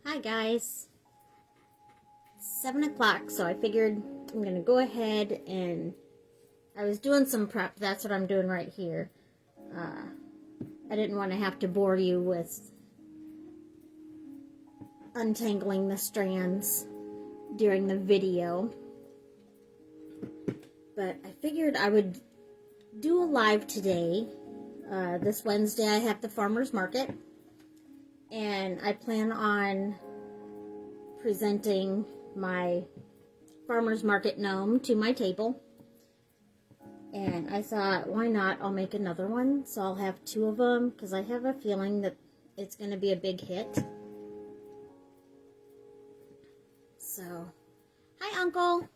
Hi guys, it's 7 o'clock, so I figured I'm gonna go ahead and I was doing some prep. That's what I'm doing right here. I didn't want to have to bore you with untangling the strands during the video, but I figured I would do a live today. This Wednesday I have the farmer's market, and I plan on presenting my farmer's market gnome to my table. And I thought, why not? I'll make another one. So I'll have two of them because I have a feeling that it's going to be a big hit. So, hi, Uncle.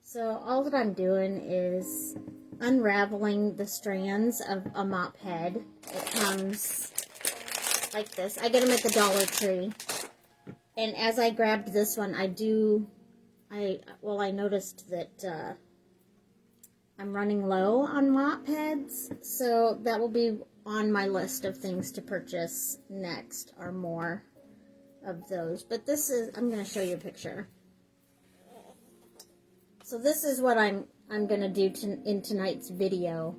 So all that I'm doing is unraveling the strands of a mop head. It comes like this. I get them at the Dollar Tree. And as I grabbed this one, I noticed that I'm running low on mop heads, so that will be on my list of things to purchase next, are more of those. But this is, I'm going to show you a picture. So this is what I'm going to do in tonight's video.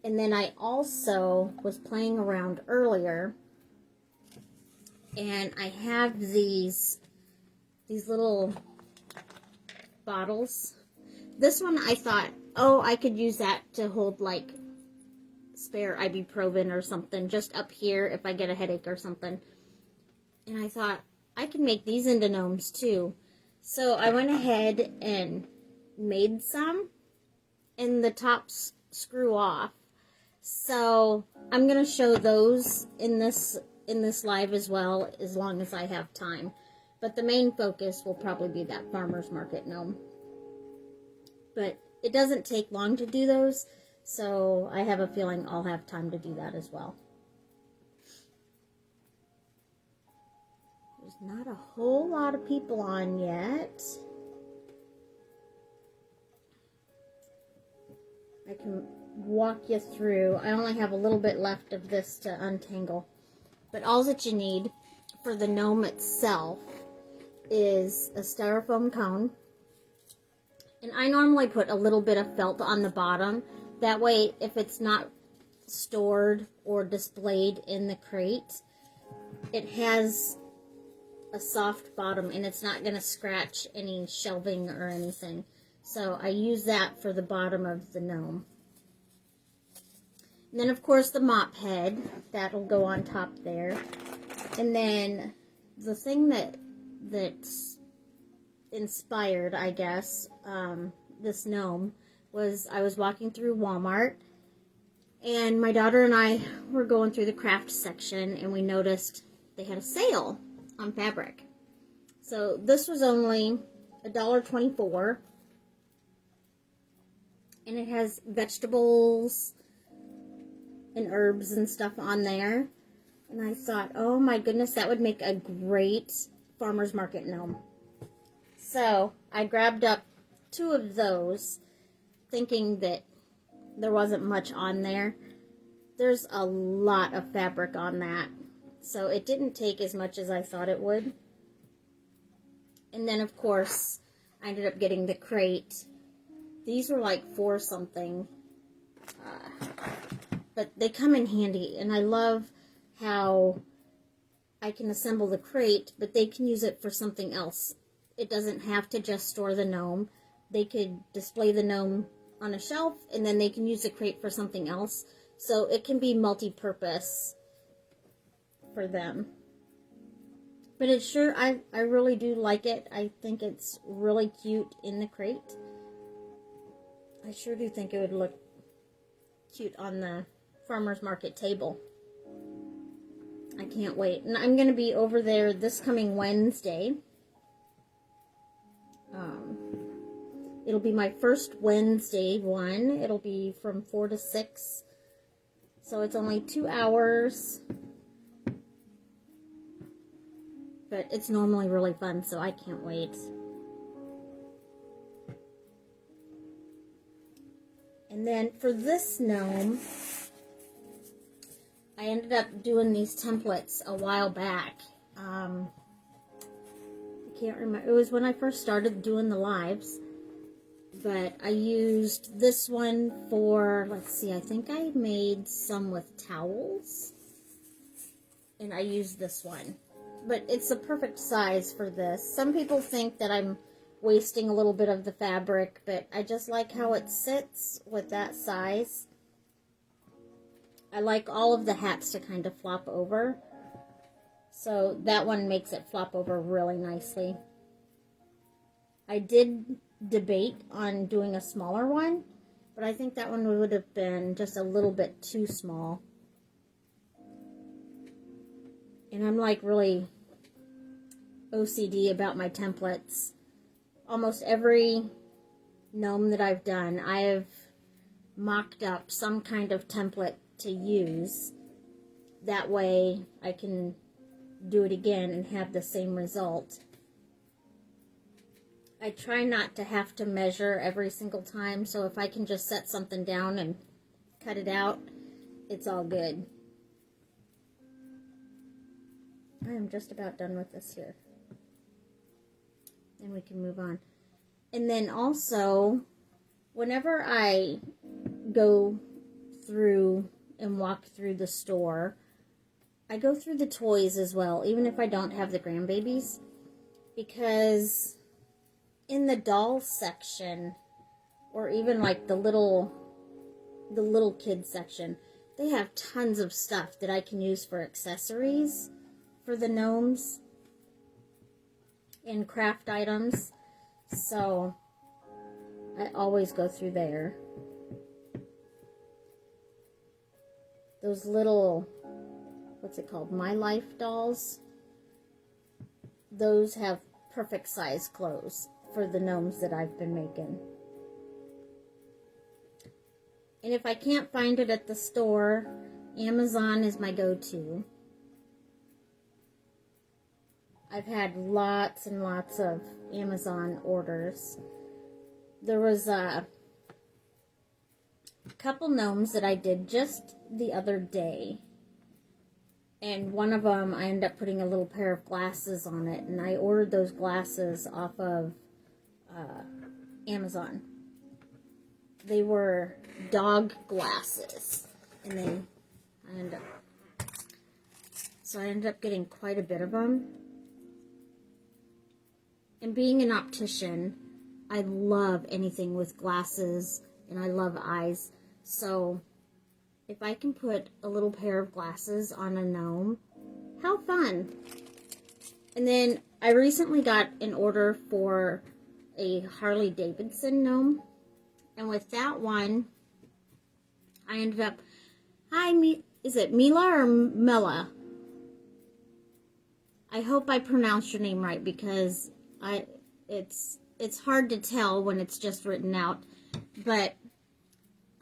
And then I also was playing around earlier, and I have these little bottles. This one I thought, oh, I could use that to hold like spare ibuprofen or something just up here if I get a headache or something. And I thought I can make these into gnomes too. So I went ahead and made some, and the tops screw off. So I'm gonna show those in this live as well, as long as I have time. But the main focus will probably be that farmer's market gnome. But it doesn't take long to do those, so I have a feeling I'll have time to do that as well. There's not a whole lot of people on yet. I can walk you through. I only have a little bit left of this to untangle. But all that you need for the gnome itself is a styrofoam cone. And I normally put a little bit of felt on the bottom. That way, if it's not stored or displayed in the crate, it has a soft bottom and it's not going to scratch any shelving or anything. So I use that for the bottom of the gnome. And then, of course, the mop head. That'll go on top there. And then the thing that's inspired, I guess, this gnome was I was walking through Walmart, and my daughter and I were going through the craft section, and we noticed they had a sale on fabric. So this was only $1.24, and it has vegetables and herbs and stuff on there. And I thought, oh my goodness, that would make a great farmer's market gnome. So I grabbed up two of those, thinking that there wasn't much on there. There's a lot of fabric on that, so it didn't take as much as I thought it would. And then, of course, I ended up getting the crate. These were like $4 something, but they come in handy, and I love how I can assemble the crate, but they can use it for something else. It doesn't have to just store the gnome. They could display the gnome on a shelf, and then they can use the crate for something else. So it can be multi-purpose for them. But it's sure, I really do like it. I think it's really cute in the crate. I sure do think it would look cute on the farmer's market table. I can't wait. And I'm going to be over there this coming Wednesday. It'll be my first Wednesday one. It'll be from 4 to 6. So it's only 2 hours. But it's normally really fun, so I can't wait. And then for this gnome, I ended up doing these templates a while back. I can't remember. It was when I first started doing the lives. But I used this one for, let's see, I think I made some with towels. And I used this one. But it's the perfect size for this. Some people think that I'm wasting a little bit of the fabric, but I just like how it sits with that size. I like all of the hats to kind of flop over. So that one makes it flop over really nicely. I did debate on doing a smaller one, but I think that one would have been just a little bit too small. And I'm like really OCD about my templates. Almost every gnome that I've done, I have mocked up some kind of template to use. That way I can do it again and have the same result. I try not to have to measure every single time, so if I can just set something down and cut it out, it's all good. I am just about done with this here. And we can move on. And then also, whenever I go through and walk through the store, I go through the toys as well, even if I don't have the grandbabies, because in the doll section, or even like the little kids section, they have tons of stuff that I can use for accessories for the gnomes and craft items. So I always go through there. Those little, what's it called, My Life dolls, those have perfect size clothes for the gnomes that I've been making. And if I can't find it at the store, Amazon is my go-to. I've had lots and lots of Amazon orders. There was a couple gnomes that I did just the other day. And one of them, I ended up putting a little pair of glasses on it. And I ordered those glasses off of Amazon. They were dog glasses. And then I ended up getting quite a bit of them. And being an optician, I love anything with glasses, and I love eyes. So if I can put a little pair of glasses on a gnome, how fun. And then I recently got an order for a Harley Davidson gnome. And with that one, I ended up, is it Mila or Mela? I hope I pronounced your name right, because it's hard to tell when it's just written out. But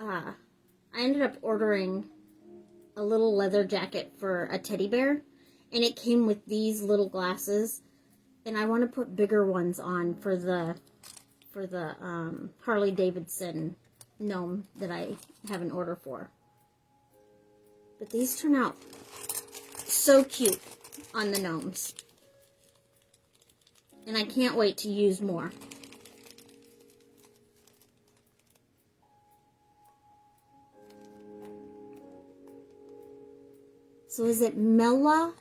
I ended up ordering a little leather jacket for a teddy bear, and it came with these little glasses, and I want to put bigger ones on for the Harley Davidson gnome that I have an order for. But these turn out so cute on the gnomes, and I can't wait to use more. So is it Mela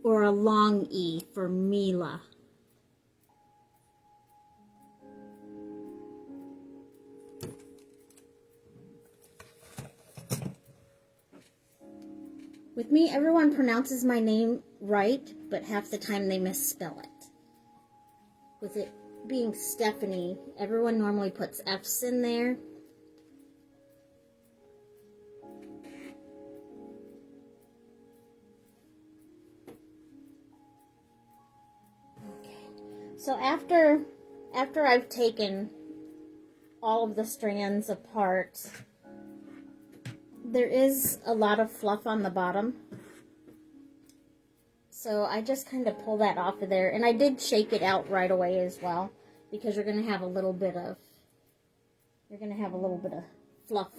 or a long E for Mila? With me, everyone pronounces my name right, but half the time they misspell it. With it being Stephanie, everyone normally puts F's in there. So after I've taken all of the strands apart, there is a lot of fluff on the bottom. So I just kind of pull that off of there. And I did shake it out right away as well, because you're going to have a little bit of fluff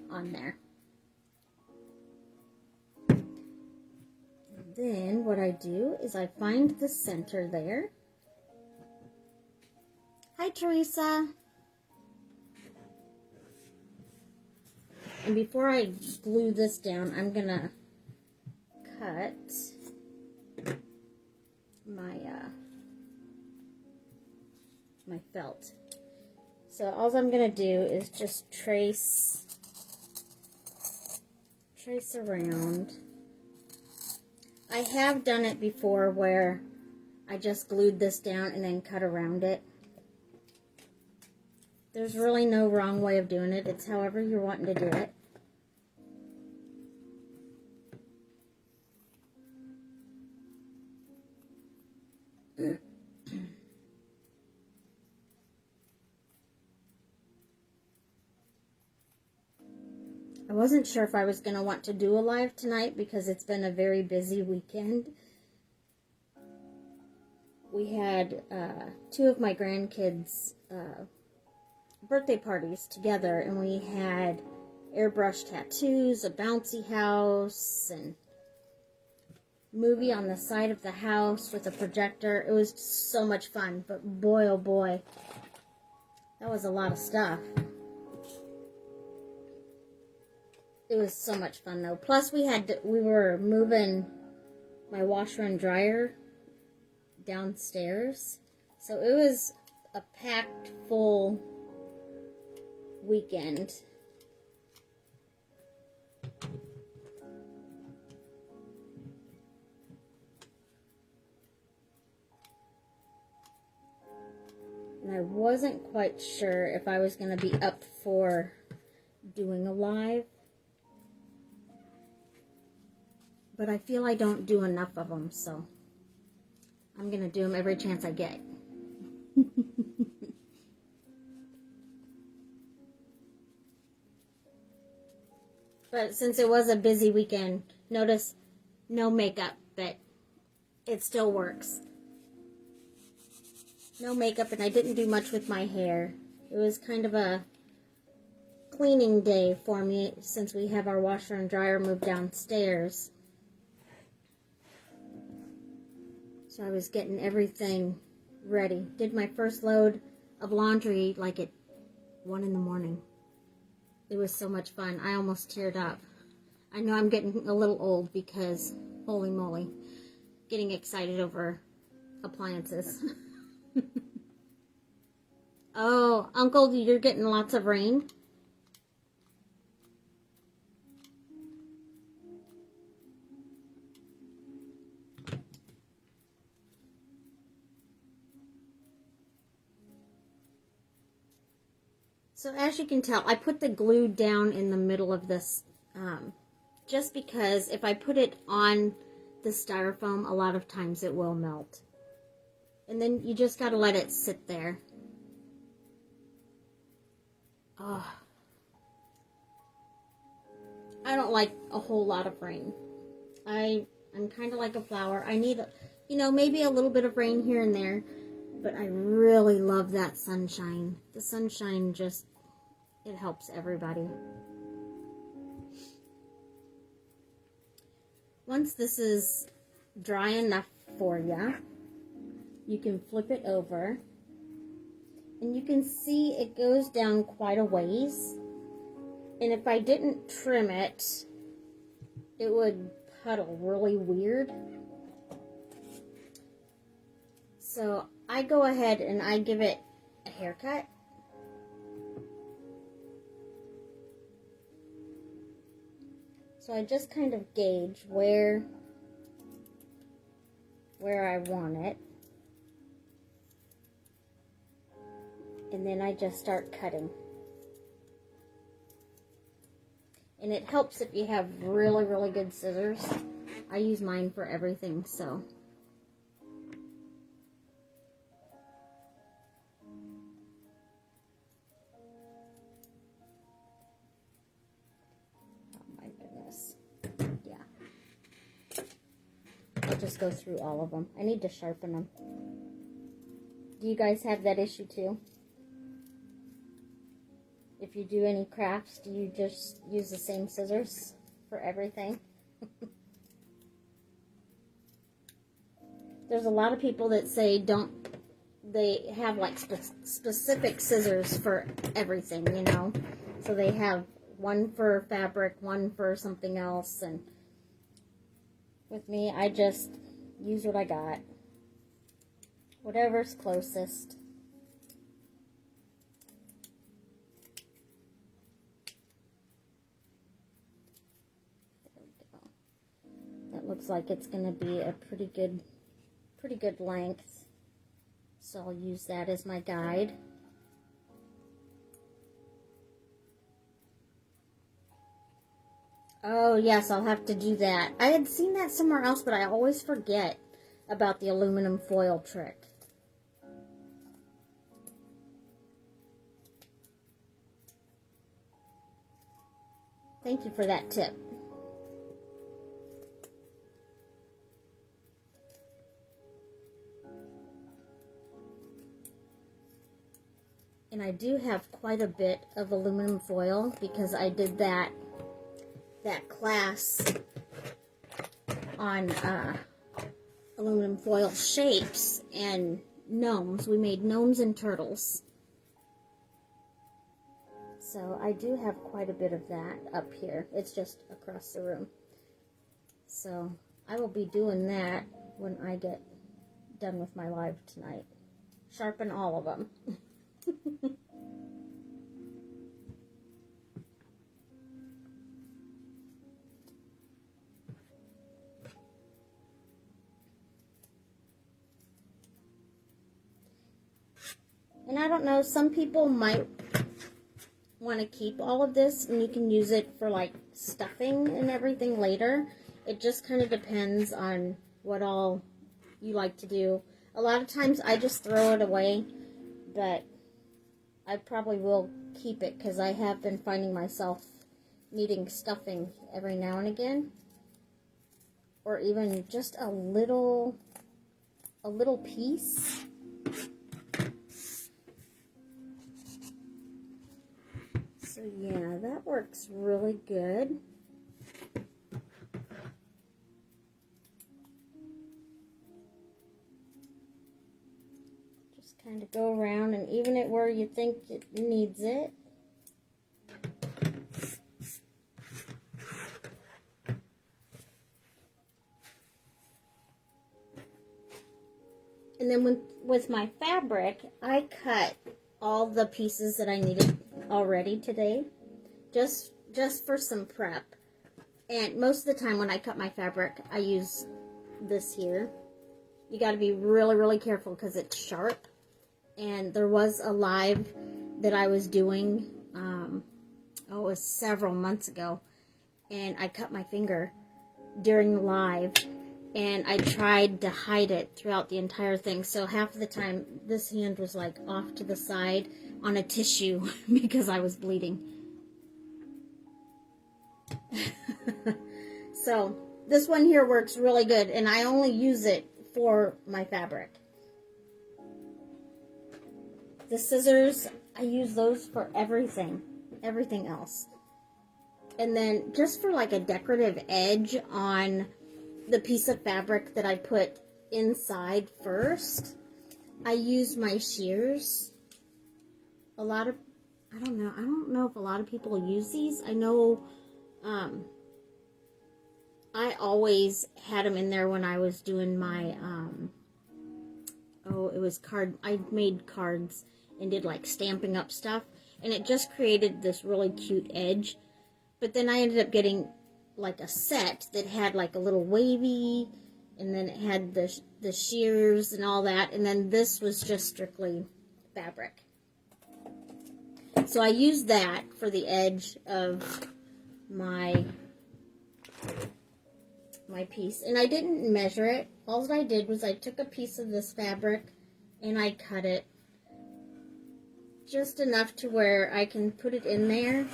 on there. Then what I do is I find the center there. Hi, Teresa. And before I glue this down, I'm gonna cut my my felt. So all I'm gonna do is just trace around. I have done it before where I just glued this down and then cut around it. There's really no wrong way of doing it. It's however you're wanting to do it. I wasn't sure if I was going to want to do a live tonight because it's been a very busy weekend. We had 2 of my grandkids' birthday parties together, and we had airbrush tattoos, a bouncy house, and movie on the side of the house with a projector. It was so much fun, but boy oh boy, that was a lot of stuff. It was so much fun though. Plus we were moving my washer and dryer downstairs, so it was a packed full weekend. And I wasn't quite sure if I was going to be up for doing a live, but I feel I don't do enough of them, so I'm going to do them every chance I get. But since it was a busy weekend, notice no makeup, but it still works. No makeup, and I didn't do much with my hair. It was kind of a cleaning day for me since we have our washer and dryer moved downstairs. So I was getting everything ready. Did my first load of laundry like at 1 in the morning. It was so much fun. I almost teared up. I know I'm getting a little old because, holy moly, getting excited over appliances. Oh, Uncle, you're getting lots of rain? So as you can tell, I put the glue down in the middle of this just because if I put it on the styrofoam, a lot of times it will melt. And then you just got to let it sit there. Oh. I don't like a whole lot of rain. I'm kind of like a flower. I need, maybe a little bit of rain here and there, but I really love that sunshine. The sunshine just, it helps everybody. Once this is dry enough for you, you can flip it over, and you can see it goes down quite a ways. And if I didn't trim it, it would puddle really weird. So I go ahead and I give it a haircut. So I just kind of gauge where I want it. And then I just start cutting. And it helps if you have really, really good scissors. I use mine for everything, so. Oh my goodness. Yeah. I'll just go through all of them. I need to sharpen them. Do you guys have that issue too? if you do any crafts, do you just use the same scissors for everything? There's a lot of people that say they have like specific scissors for everything, you know. So they have one for fabric, one for something else, and with me, I just use what I got. Whatever's closest. There we go. That looks like it's going to be a pretty good length. So I'll use that as my guide. Oh, yes, I'll have to do that. I had seen that somewhere else, but I always forget about the aluminum foil trick. Thank you for that tip. And I do have quite a bit of aluminum foil because I did that class on aluminum foil shapes and gnomes. We made gnomes and turtles. So I do have quite a bit of that up here. It's just across the room. So I will be doing that when I get done with my live tonight. Sharpen all of them. And I don't know, some people might want to keep all of this and you can use it for like stuffing and everything later. It just kind of depends on what all you like to do. A lot of times I just throw it away, but I probably will keep it because I have been finding myself needing stuffing every now and again. Or even just a little piece. So yeah, that works really good. Just kind of go around and even it where you think it needs it. And then with my fabric, I cut all the pieces that I needed already today, just for some prep. And most of the time when I cut my fabric, I use this here. You got to be really, really careful because it's sharp. And there was a live that I was doing, it was several months ago, and I cut my finger during the live, and I tried to hide it throughout the entire thing. So half of the time, this hand was like off to the side on a tissue because I was bleeding. So this one here works really good, and I only use it for my fabric. The scissors, I use those for everything else. And then just for like a decorative edge on the piece of fabric that I put inside first, I use my shears. I don't know if a lot of people use these. I know I always had them in there when I was doing my I made cards and did like stamping up stuff, and it just created this really cute edge. But then I ended up getting like a set that had like a little wavy, and then it had the shears and all that, and then this was just strictly fabric. So I used that for the edge of my piece, and I didn't measure it. All I did was I took a piece of this fabric and I cut it just enough to where I can put it in there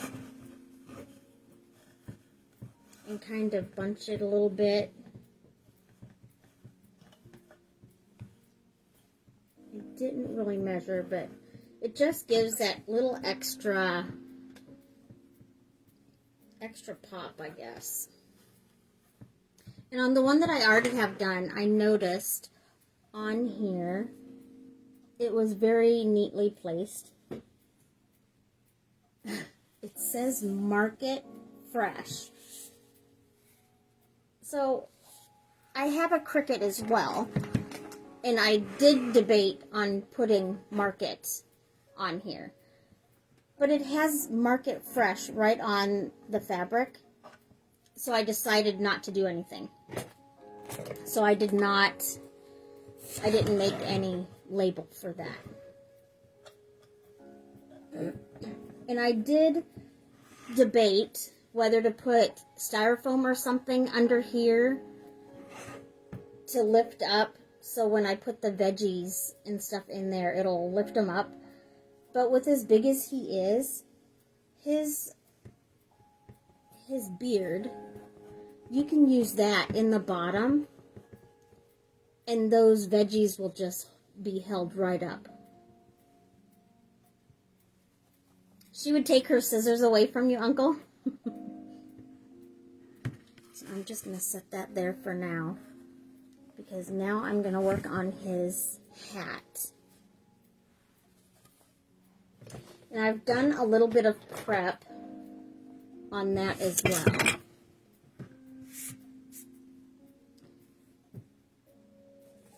and kind of bunch it a little bit. I didn't really measure, but it just gives that little extra extra pop, I guess. And on the one that I already have done, I noticed on here, it was very neatly placed. It says Market Fresh. So, I have a cricket as well. And I did debate on putting Market on here. But it has Market Fresh right on the fabric. So I decided not to do anything. So I didn't make any label for that. And I did debate whether to put styrofoam or something under here to lift up, so when I put the veggies and stuff in there, it'll lift them up. But with as big as he is, his beard, you can use that in the bottom, and those veggies will just be held right up. She would take her scissors away from you, Uncle. So I'm just going to set that there for now, because now I'm going to work on his hat. And I've done a little bit of prep on that as well.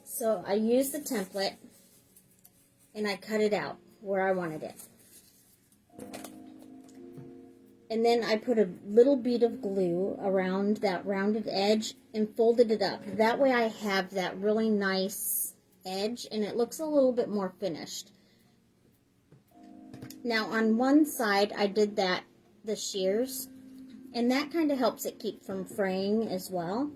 So I used the template and I cut it out where I wanted it. And then I put a little bead of glue around that rounded edge and folded it up. That way I have that really nice edge and it looks a little bit more finished. Now on one side I did the shears, and that kind of helps it keep from fraying as well.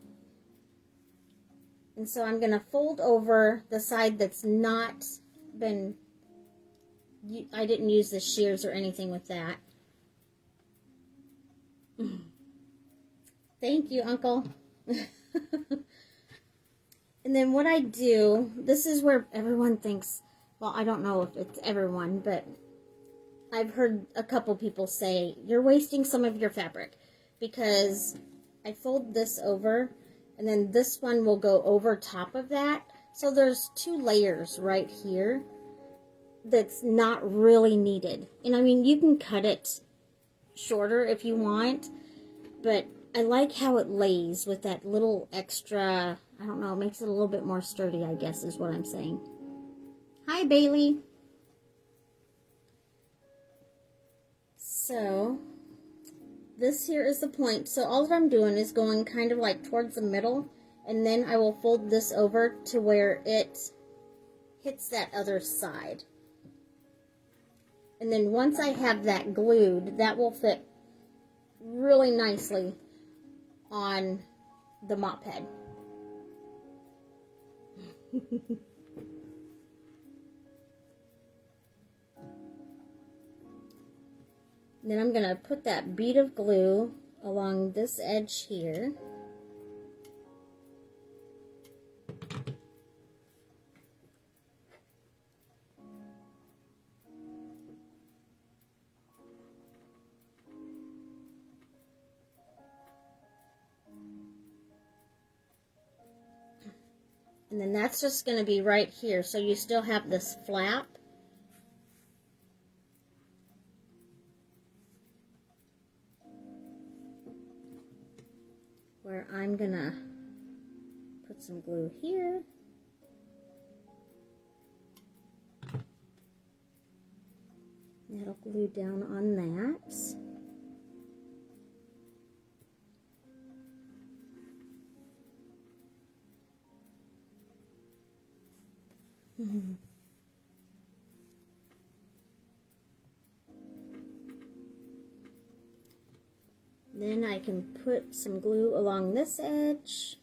And so I'm going to fold over the side that's not been, I didn't use the shears or anything with that. Thank you, Uncle. And then what I do, this is where everyone thinks, well, I don't know if it's everyone, but I've heard a couple people say, you're wasting some of your fabric, because I fold this over, and then this one will go over top of that. So there's 2 layers right here that's not really needed. And I mean, you can cut it shorter if you want, but I like how it lays with that little extra, I don't know, it makes it a little bit more sturdy, I guess is what I'm saying. Hi, Bailey. So, this here is the point. So all that I'm doing is going kind of like towards the middle, and then I will fold this over to where it hits that other side. And then once I have that glued, that will fit really nicely on the mop head. Then I'm going to put that bead of glue along this edge here. And then that's just going to be right here, so you still have this flap. Where I'm going to put some glue here. That'll glue down on that. Then I can put some glue along this edge.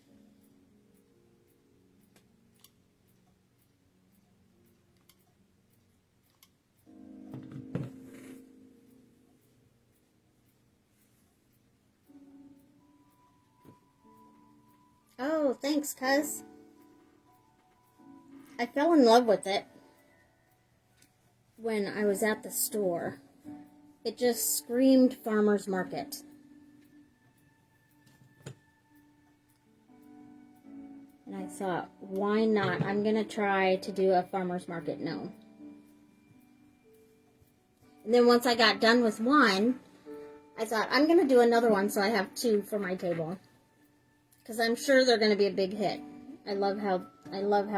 Oh, thanks, cuz. I fell in love with it when I was at the store. It just screamed farmer's market. And I thought, why not? I'm going to try to do a farmer's market gnome. And then once I got done with one, I thought, I'm going to do another one so I have two for my table. Because I'm sure they're going to be a big hit. I love how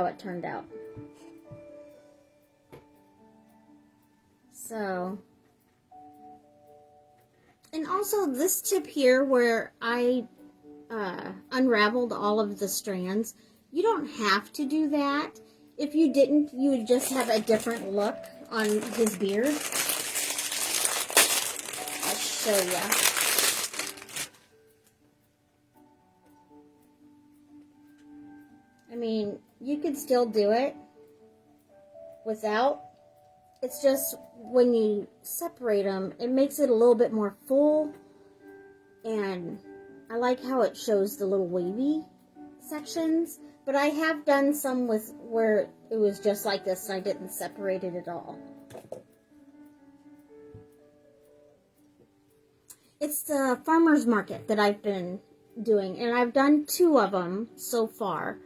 it turned out. So, and also this tip here where I unraveled all of the strands, you don't have to do that. If you didn't, you would just have a different look on his beard. I'll show you. I mean, you could still do it without. It's just when you separate them, it makes it a little bit more full. And I like how it shows the little wavy sections. But I have done some with where it was just like this and I didn't separate it at all. It's the farmer's market that I've been doing. And I've done 2 of them so far.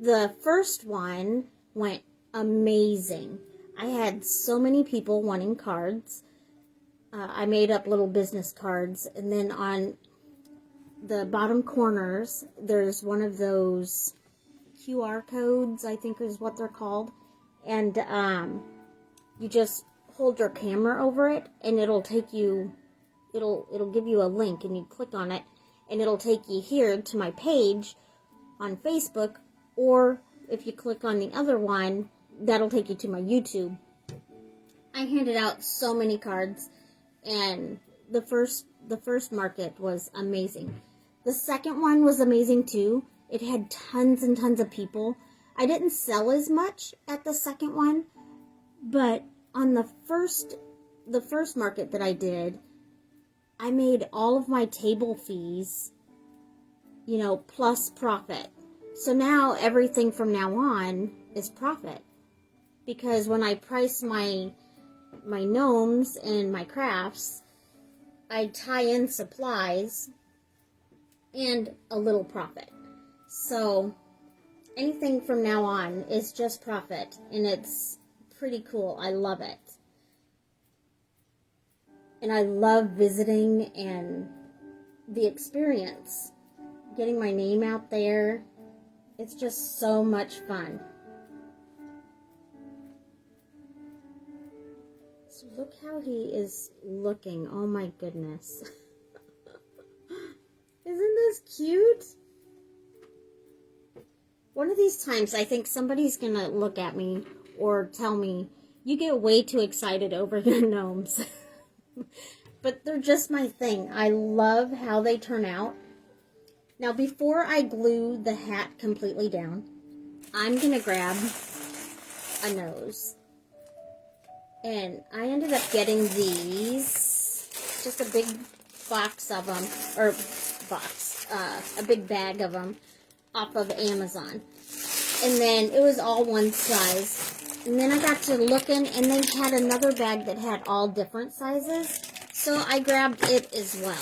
The first one went amazing. I had so many people wanting cards. I made up little business cards. And then on the bottom corners, there's one of those QR codes, I think is what they're called. And you just hold your camera over it and it'll take you, it'll give you a link and you click on it and it'll take you here to my page on Facebook. Or if you click on the other one, that'll take you to my YouTube. I handed out so many cards, and the first market was amazing. The second one was amazing too. It had tons and tons of people. I didn't sell as much at the second one, but on the first market that I did, I made all of my table fees, plus profit. So now everything from now on is profit. Because when I price my gnomes and my crafts, I tie in supplies and a little profit. So anything from now on is just profit, and it's pretty cool. I love it. And I love visiting and the experience. Getting my name out there. It's just so much fun. So look how he is looking. Oh my goodness. Isn't this cute? One of these times I think somebody's going to look at me or tell me, you get way too excited over your gnomes. But they're just my thing. I love how they turn out. Now, before I glue the hat completely down, I'm going to grab a nose. And I ended up getting these, just a big box of them, a big bag of them off of Amazon. And then it was all one size. And then I got to looking, and they had another bag that had all different sizes. So I grabbed it as well.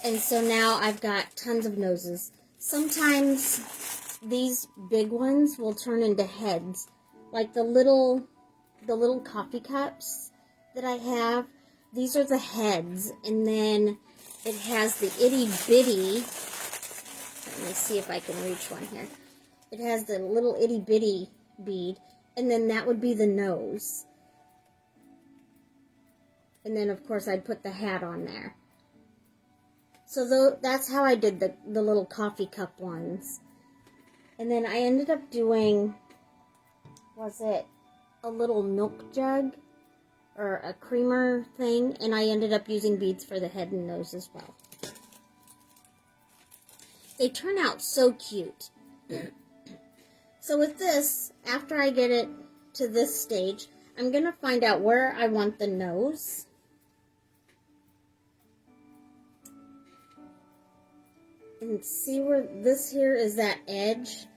And so now I've got tons of noses. Sometimes these big ones will turn into heads. Like the little coffee cups that I have. These are the heads. And then it has the itty bitty. Let me see if I can reach one here. It has the little itty bitty bead. And then that would be the nose. And then of course I'd put the hat on there. So that's how I did the little coffee cup ones. And then I ended up doing, was it a little milk jug or a creamer thing? And I ended up using beads for the head and nose as well. They turn out so cute. So with this, after I get it to this stage, I'm going to find out where I want the nose. And see where this here is that edge.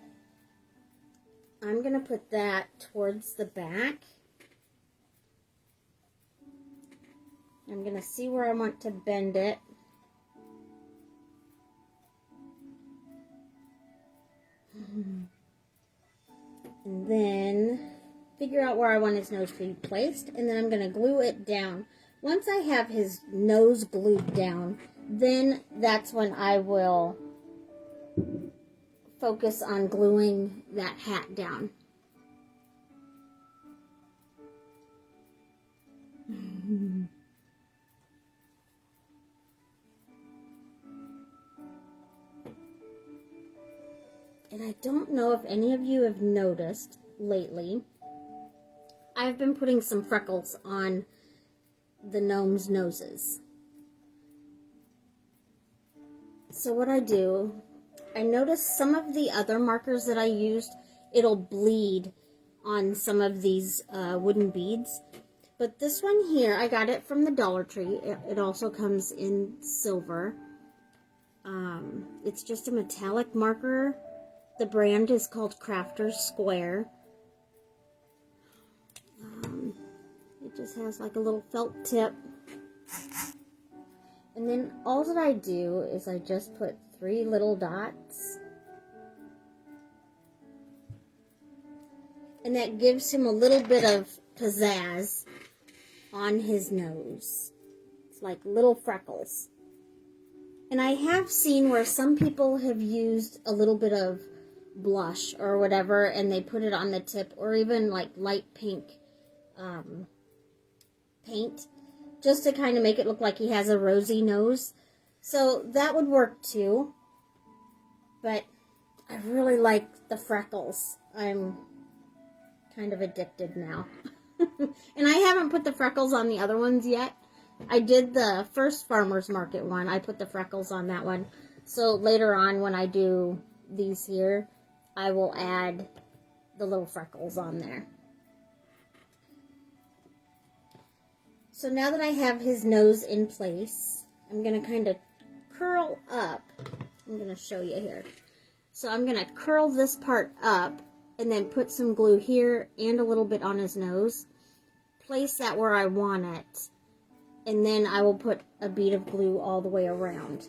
I'm going to put that towards the back. I'm going to see where I want to bend it. And then figure out where I want his nose to be placed, and then I'm going to glue it down. Once I have his nose glued down, then that's when I will focus on gluing that hat down. And I don't know if any of you have noticed lately, I've been putting some freckles on the gnomes' noses. So what I do, I noticed some of the other markers that I used, it'll bleed on some of these wooden beads. But this one here, I got it from the Dollar Tree. It also comes in silver. It's just a metallic marker. The brand is called Crafter's Square. It just has like a little felt tip. And then all that I do is I just put 3 little dots. And that gives him a little bit of pizzazz on his nose. It's like little freckles. And I have seen where some people have used a little bit of blush or whatever, and they put it on the tip, or even like light pink paint, just to kind of make it look like he has a rosy nose. So that would work too. But I really like the freckles. I'm kind of addicted now. And I haven't put the freckles on the other ones yet. I did the first farmer's market one. I put the freckles on that one. So later on when I do these here, I will add the little freckles on there. So now that I have his nose in place, I'm going to kind of curl up. I'm going to show you here. So I'm going to curl this part up and then put some glue here and a little bit on his nose. Place that where I want it. And then I will put a bead of glue all the way around.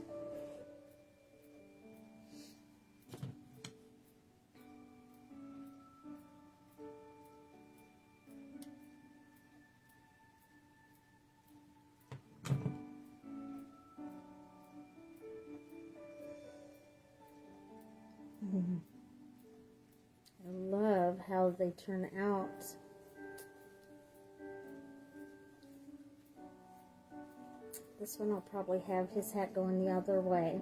I love how they turn out. This one I'll probably have his hat going the other way.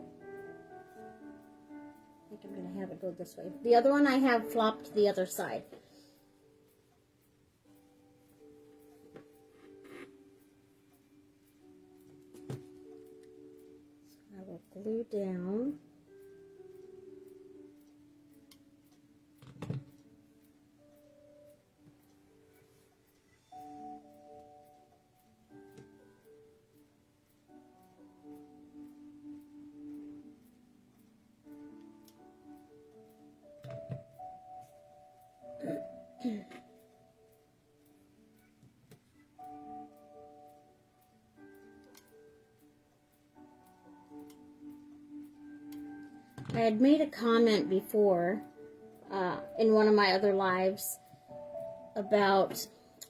I think I'm going to have it go this way. The other one I have flopped the other side. So I will glue down. I had made a comment before in one of my other lives about,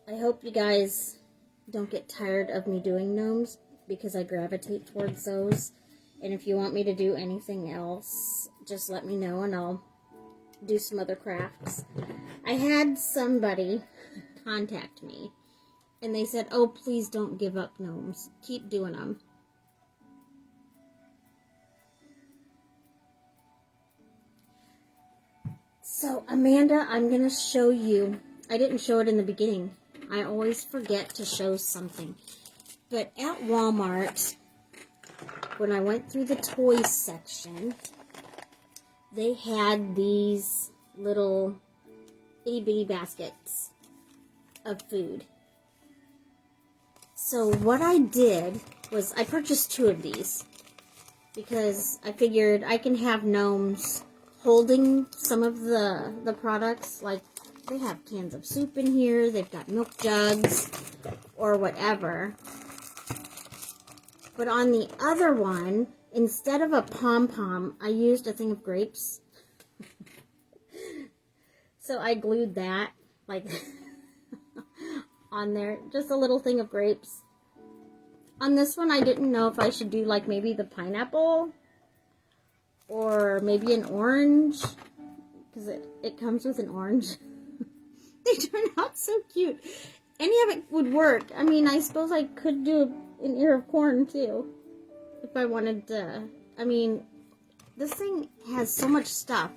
I hope you guys don't get tired of me doing gnomes, because I gravitate towards those. And if you want me to do anything else, just let me know and I'll do some other crafts. I had somebody contact me and they said, oh, please don't give up gnomes. Keep doing them. So, Amanda, I'm going to show you. I didn't show it in the beginning. I always forget to show something. But at Walmart, when I went through the toys section, they had these little itty-bitty baskets of food. So what I did was I purchased 2 of these because I figured I can have gnomes holding some of the products. Like, they have cans of soup in here, they've got milk jugs, or whatever. But on the other one, instead of a pom-pom, I used a thing of grapes. So I glued that, like, on there. Just a little thing of grapes. On this one, I didn't know if I should do, like, maybe the pineapple. Or maybe an orange. Because it comes with an orange. They turn out so cute. Any of it would work. I mean, I suppose I could do an ear of corn, too. If I wanted to. I mean, this thing has so much stuff.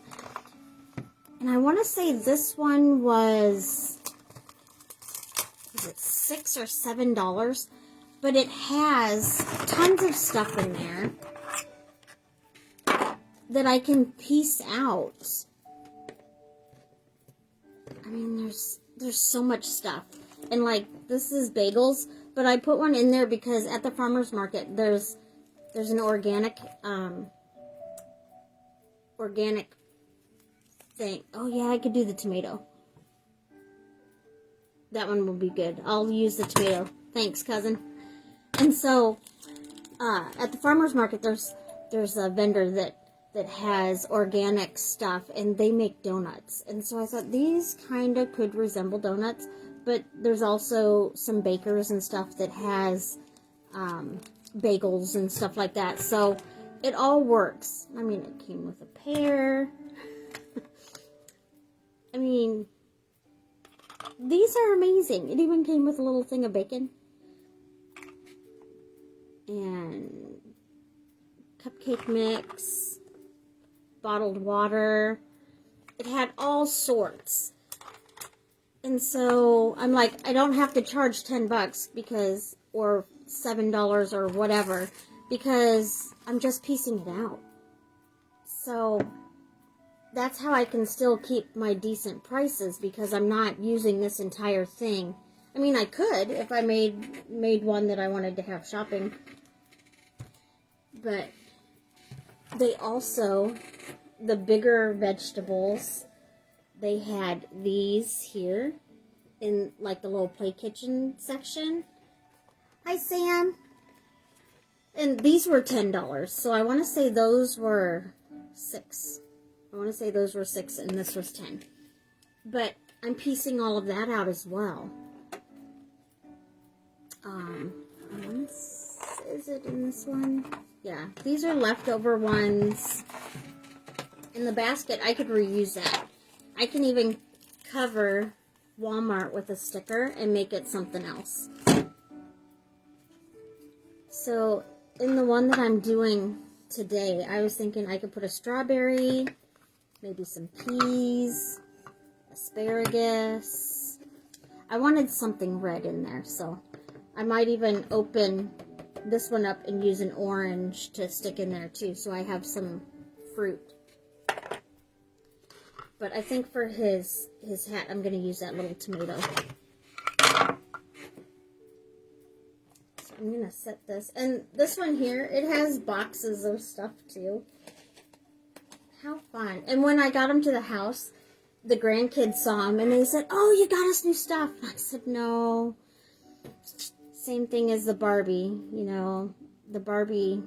And I want to say this one was it $6 or $7? But it has tons of stuff in there that I can piece out. I mean, there's so much stuff. And like, this is bagels, but I put one in there because at the farmer's market, there's an organic thing. Oh yeah, I could do the tomato. That one will be good. I'll use the tomato. Thanks, cousin. And so, at the farmer's market, there's a vendor that has organic stuff, and they make donuts. And so I thought these kind of could resemble donuts, but there's also some bakers and stuff that has bagels and stuff like that. So it all works. I mean, it came with a pear. I mean, these are amazing. It even came with a little thing of bacon. And cupcake mix, bottled water. It had all sorts. And so I'm like, I don't have to charge $10 because, or $7 or whatever, because I'm just piecing it out. So that's how I can still keep my decent prices, because I'm not using this entire thing. I mean, I could if I made one that I wanted to have shopping. But they also, the bigger vegetables, they had these here in like the little play kitchen section. Hi, Sam. And these were $10. So I want to say those were $6. I want to say those were $6 and this was $10. But I'm piecing all of that out as well. Is it in this one? Yeah, these are leftover ones. In the basket, I could reuse that. I can even cover Walmart with a sticker and make it something else. So, in the one that I'm doing today, I was thinking I could put a strawberry, maybe some peas, asparagus. I wanted something red in there, so I might even open this one up and use an orange to stick in there too, so I have some fruit. But I think for his hat, I'm going to use that little tomato. So I'm going to set this. And this one here, it has boxes of stuff too. How fun. And when I got them to the house, the grandkids saw them and they said, "Oh, you got us new stuff." I said, "No." Same thing as the Barbie, you know. The Barbie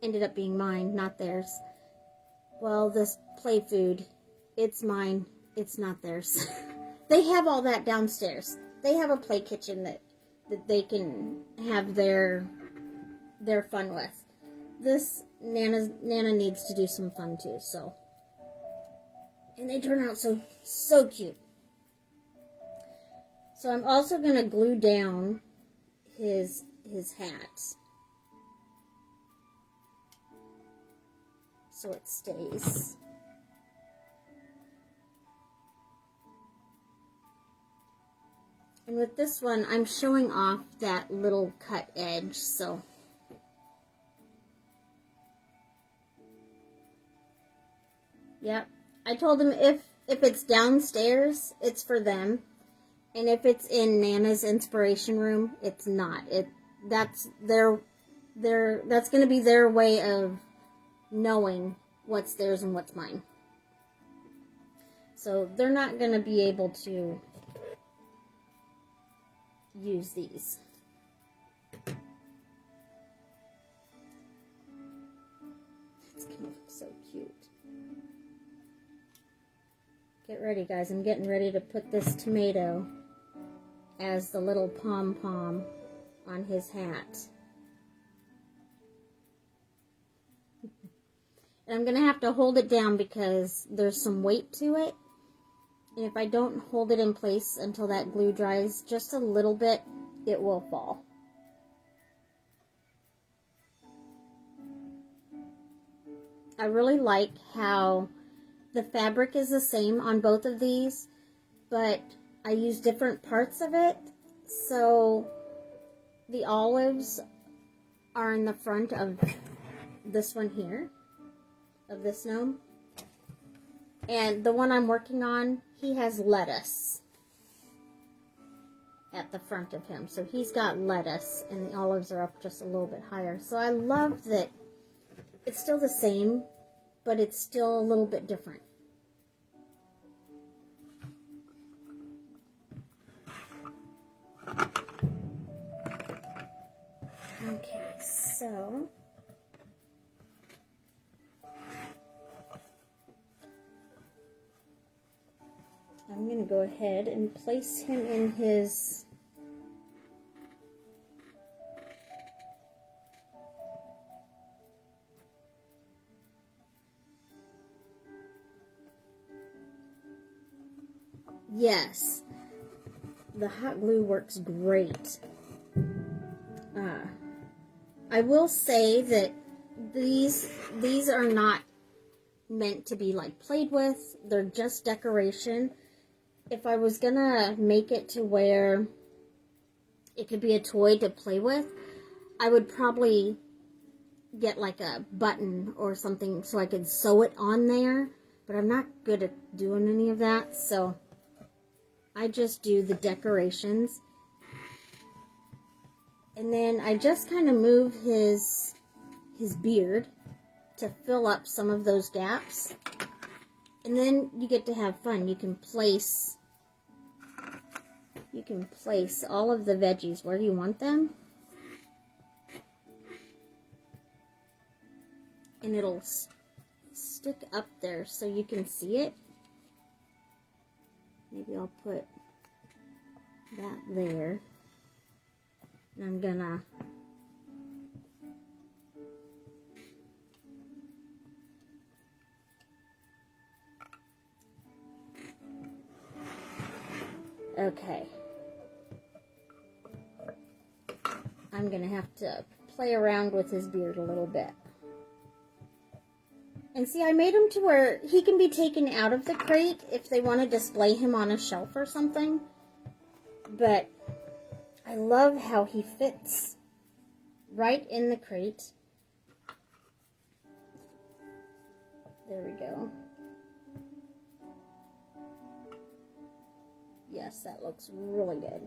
ended up being mine, not theirs. Well, this play food, it's mine, it's not theirs. They have all that downstairs. They have a play kitchen that they can have their fun with. This Nana needs to do some fun too, so. And they turn out so cute. So I'm also going to glue down his hat so it stays. And with this one, I'm showing off that little cut edge, so. Yep. I told him if it's downstairs, it's for them. And if it's in Nana's inspiration room, it's not. That's going to be their way of knowing what's theirs and what's mine. So they're not going to be able to use these. It's going to look so cute. Get ready, guys. I'm getting ready to put this tomato as the little pom-pom on his hat. And I'm going to have to hold it down because there's some weight to it. And if I don't hold it in place until that glue dries just a little bit, it will fall. I really like how the fabric is the same on both of these, but I use different parts of it. So the olives are in the front of this one here, of this gnome. And the one I'm working on, he has lettuce at the front of him. So he's got lettuce, and the olives are up just a little bit higher. So I love that it's still the same, but it's still a little bit different. Okay, so I'm going to go ahead and place him in his yes, the hot glue works great. I will say that these are not meant to be like played with. They're just decoration. If I was gonna make it to where it could be a toy to play with, I would probably get like a button or something so I could sew it on there, but I'm not good at doing any of that, so I just do the decorations. And then I just kind of move his beard to fill up some of those gaps. And then you get to have fun. You can place all of the veggies where you want them. And it'll stick up there so you can see it. Maybe I'll put that there. And I'm gonna okay. I'm gonna have to play around with his beard a little bit. And see, I made him to where he can be taken out of the crate if they want to display him on a shelf or something. But I love how he fits right in the crate. There we go. Yes, that looks really good.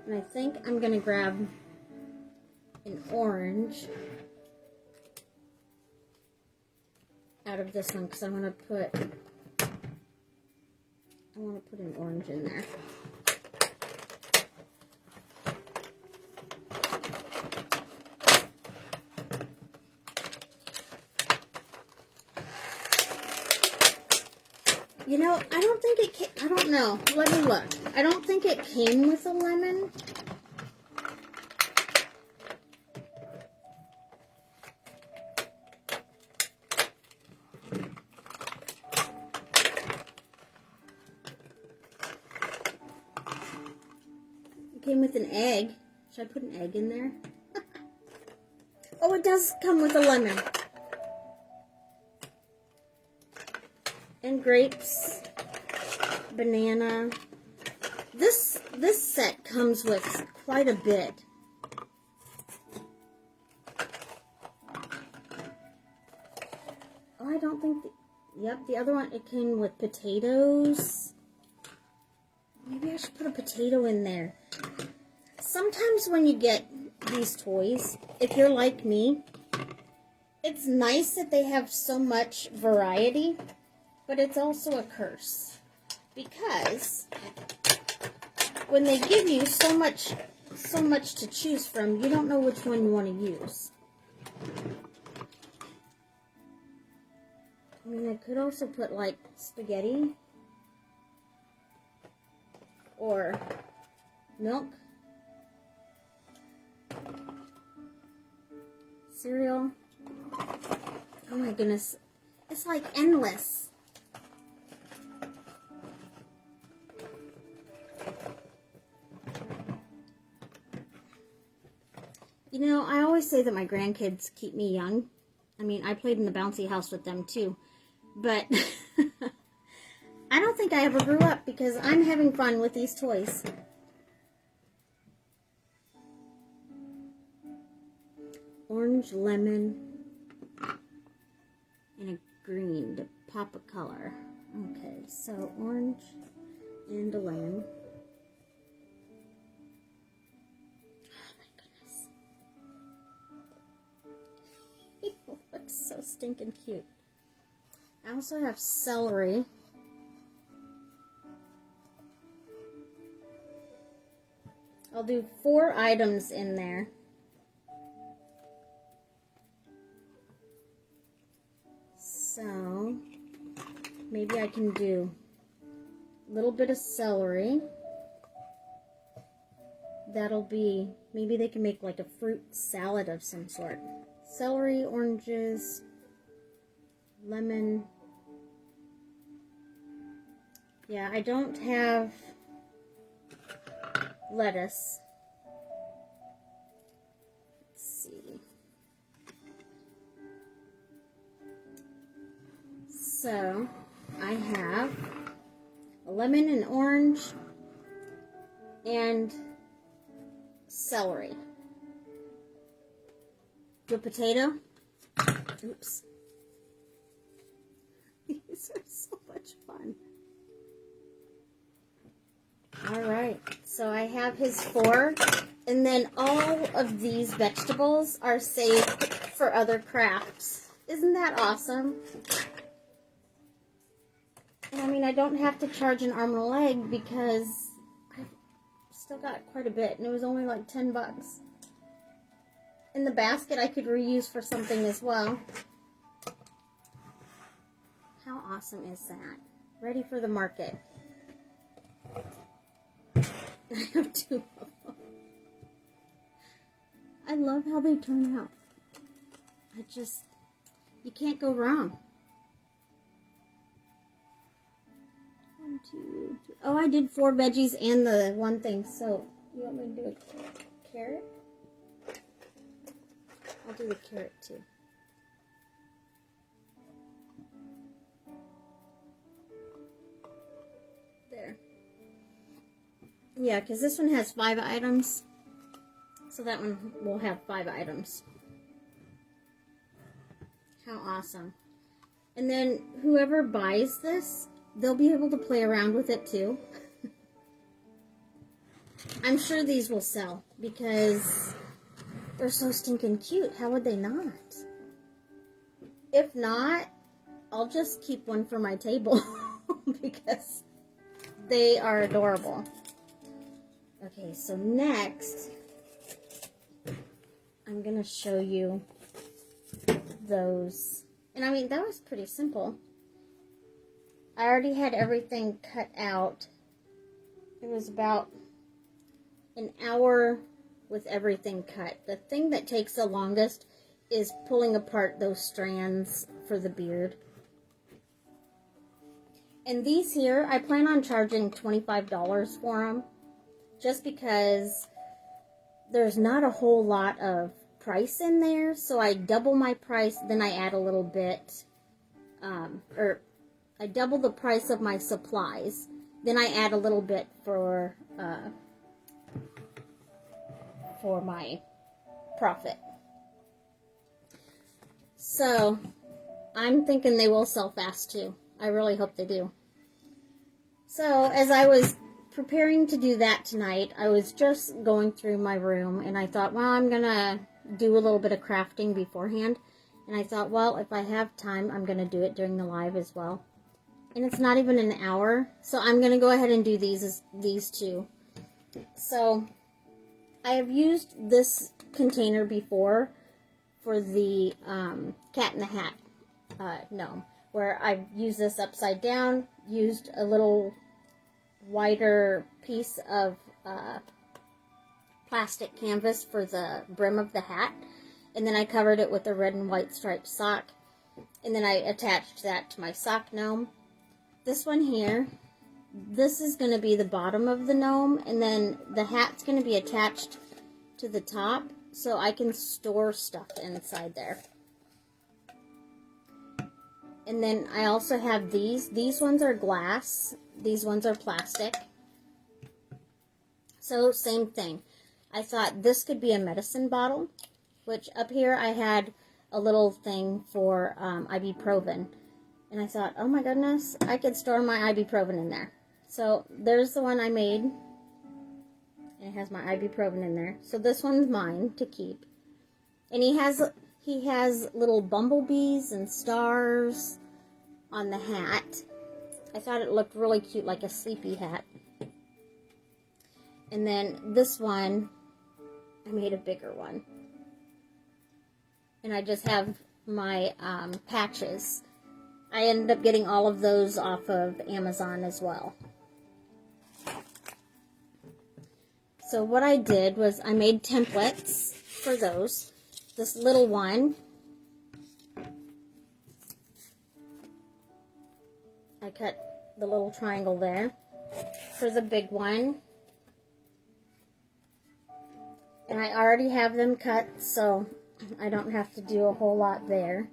And I think I'm going to grab an orange out of this one because I want to put an orange in there. You know, I don't think it came, I don't know. Let me look. I don't think it came with a lemon. It came with an egg. Should I put an egg in there? Oh, it does come with a lemon. And grapes, banana. This set comes with quite a bit. Oh, I don't think. Yep, the other one, it came with potatoes. Maybe I should put a potato in there. Sometimes when you get these toys, if you're like me, it's nice that they have so much variety. But it's also a curse, because when they give you so much to choose from, you don't know which one you want to use. I mean, I could also put like spaghetti or milk, cereal. Oh my goodness, it's like endless. You know, I always say that my grandkids keep me young. I mean, I played in the bouncy house with them too, but I don't think I ever grew up because I'm having fun with these toys. Orange, lemon, and a green to pop a color. Okay, so orange and a lemon. Oh my goodness. It looks so stinking cute. I also have celery. I'll do 4 items in there. So, maybe I can do a little bit of celery. That'll be, maybe they can make like a fruit salad of some sort. Celery, oranges, lemon. Yeah, I don't have lettuce. Let's see. So, I have a lemon and orange and celery. The potato. Oops. These are so much fun. Alright, so I have his 4, and then all of these vegetables are saved for other crafts. Isn't that awesome? And I mean, I don't have to charge an arm and a leg because I've still got quite a bit, and it was only like 10 bucks. And the basket I could reuse for something as well. How awesome is that? Ready for the market. I have 2 of them. I love how they turn out. You can't go wrong. 1, 2, 3. Oh, I did 4 veggies and the one thing. So, you want me to do a carrot? I'll do the carrot too. There. Yeah, because this one has 5 items. So that one will have 5 items. How awesome. And then whoever buys this, they'll be able to play around with it too. I'm sure these will sell because they're so stinking cute. How would they not? If not, I'll just keep one for my table because they are adorable. Okay, so next, I'm going to show you those. And I mean, that was pretty simple. I already had everything cut out. It was about an hour with everything cut. The thing that takes the longest is pulling apart those strands for the beard. And these here, I plan on charging $25 for them. Just because there's not a whole lot of price in there. So I double my price, then I add a little bit. Or I double the price of my supplies. Then I add a little bit for my profit. So, I'm thinking they will sell fast too. I really hope they do. So, as I was preparing to do that tonight, I was just going through my room and I thought, well, I'm going to do a little bit of crafting beforehand. And I thought, well, if I have time, I'm going to do it during the live as well. And it's not even an hour, so I'm going to go ahead and do these two. So, I have used this container before for the Cat in the Hat gnome, where I've used this upside down, used a little wider piece of plastic canvas for the brim of the hat. And then I covered it with a red and white striped sock. And then I attached that to my sock gnome. This one here, this is going to be the bottom of the gnome. And then the hat's going to be attached to the top, so I can store stuff inside there. And then I also have these. These ones are glass. These ones are plastic. So same thing. I thought this could be a medicine bottle, which up here I had a little thing for ibuprofen. And I thought, oh my goodness, I could store my ibuprofen in there. So there's the one I made. And it has my ibuprofen in there. So this one's mine to keep. And he has little bumblebees and stars on the hat. I thought it looked really cute, like a sleepy hat. And then this one, I made a bigger one. And I just have my patches. I ended up getting all of those off of Amazon as well. So what I did was I made templates for those. This little one, I cut the little triangle there. For the big one, and I already have them cut, so I don't have to do a whole lot there.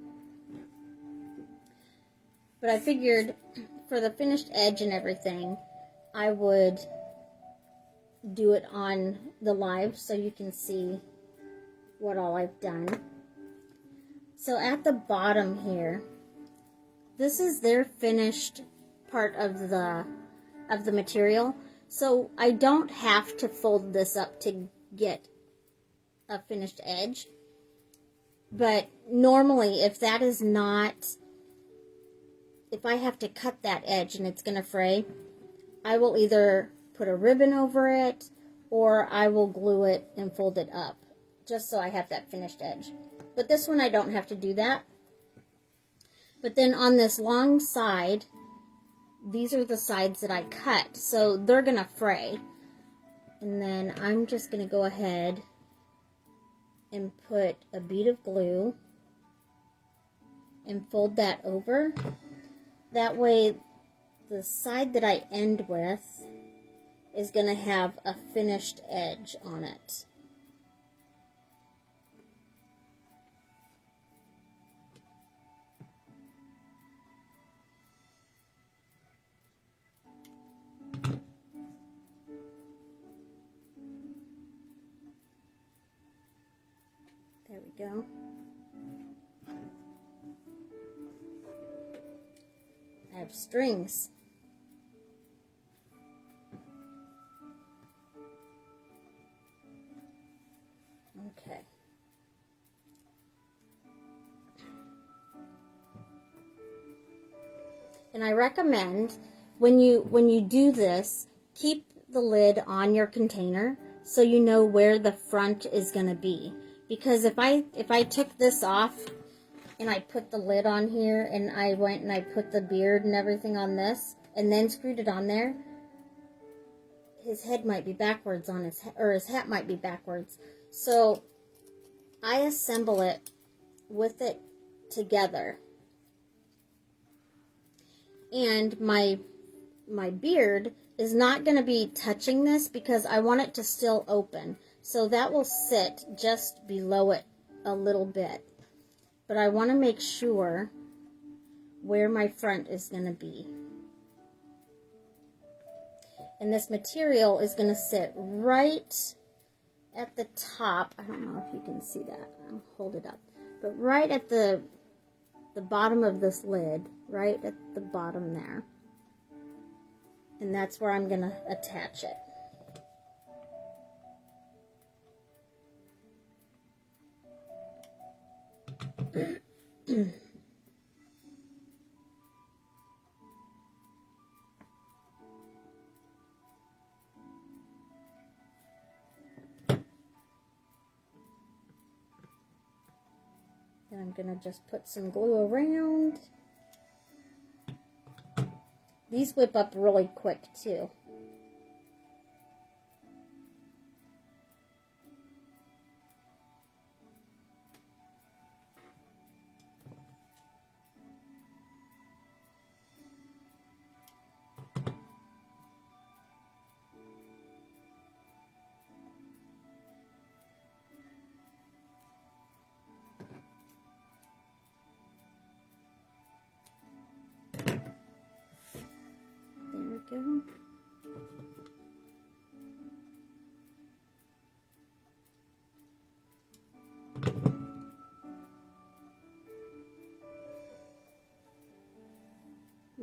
But I figured for the finished edge and everything, I would do it on the live so you can see what all I've done. So at the bottom here, this is their finished part of the material. So I don't have to fold this up to get a finished edge. But normally if that is not, if I have to cut that edge and it's going to fray, I will either put a ribbon over it or I will glue it and fold it up just so I have that finished edge. But this one I don't have to do that. But then on this long side, these are the sides that I cut, so they're going to fray. And then I'm just going to go ahead and put a bead of glue and fold that over. That way the side that I end with is going to have a finished edge on it. There we go. I have strings. Okay. And I recommend when you do this, keep the lid on your container so you know where the front is going to be. Because if I took this off and I put the lid on here and I went and I put the beard and everything on this and then screwed it on there, his head might be backwards on his head, or his hat might be backwards. So I assemble it with it together. And my beard is not going to be touching this because I want it to still open. So that will sit just below it a little bit. But I want to make sure where my front is going to be. And this material is going to sit right at the top. I don't know if you can see that. I'll hold it up. But right at the bottom of this lid, right at the bottom there. And that's where I'm going to attach it. Then I'm going to just put some glue around. These whip up really quick too.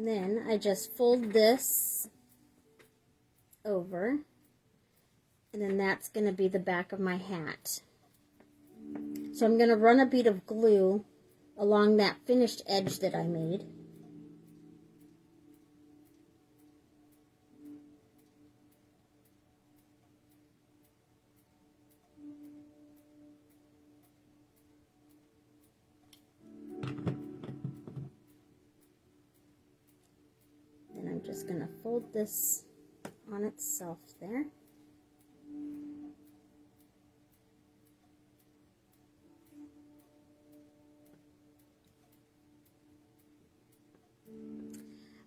And then I just fold this over, and then that's going to be the back of my hat. So I'm going to run a bead of glue along that finished edge that I made. Then I'm just going to fold this on itself there.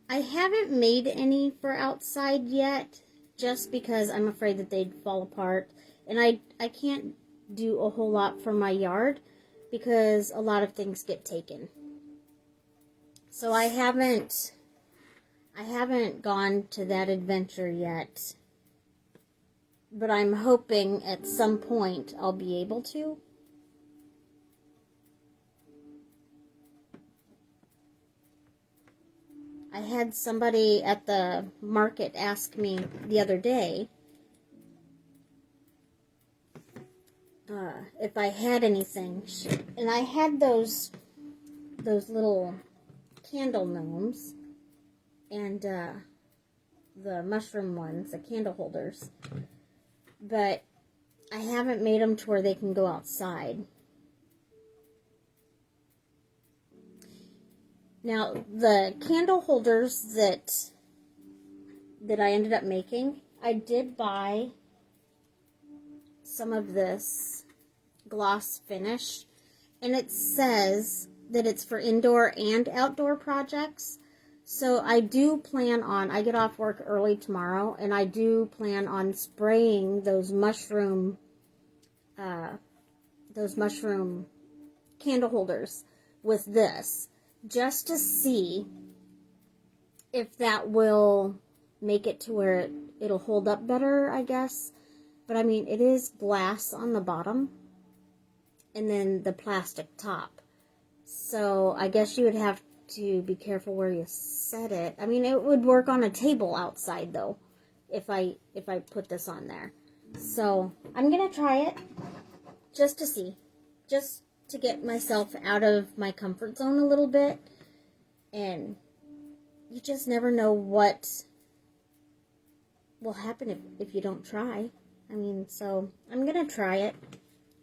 I haven't made any for outside yet, just because I'm afraid that they'd fall apart. And I can't do a whole lot for my yard because a lot of things get taken. So I haven't gone to that adventure yet. But I'm hoping at some point I'll be able to. I had somebody at the market ask me the other day if I had anything, and I had those little candle gnomes and the mushroom ones, the candle holders, but I haven't made them to where they can go outside. Now, the candle holders that I ended up making, I did buy some of this gloss finish, and it says that it's for indoor and outdoor projects. So I do plan on, I get off work early tomorrow, and I do plan on spraying those mushroom candle holders with this, just to see if that will make it to where it'll hold up better, I guess. But I mean, it is glass on the bottom and then the plastic top. So I guess you would have to be careful where you set it. I mean, it would work on a table outside though, if I put this on there. So I'm gonna try it just to see, just to get myself out of my comfort zone a little bit. And you just never know what will happen if you don't try. I mean, so I'm gonna try it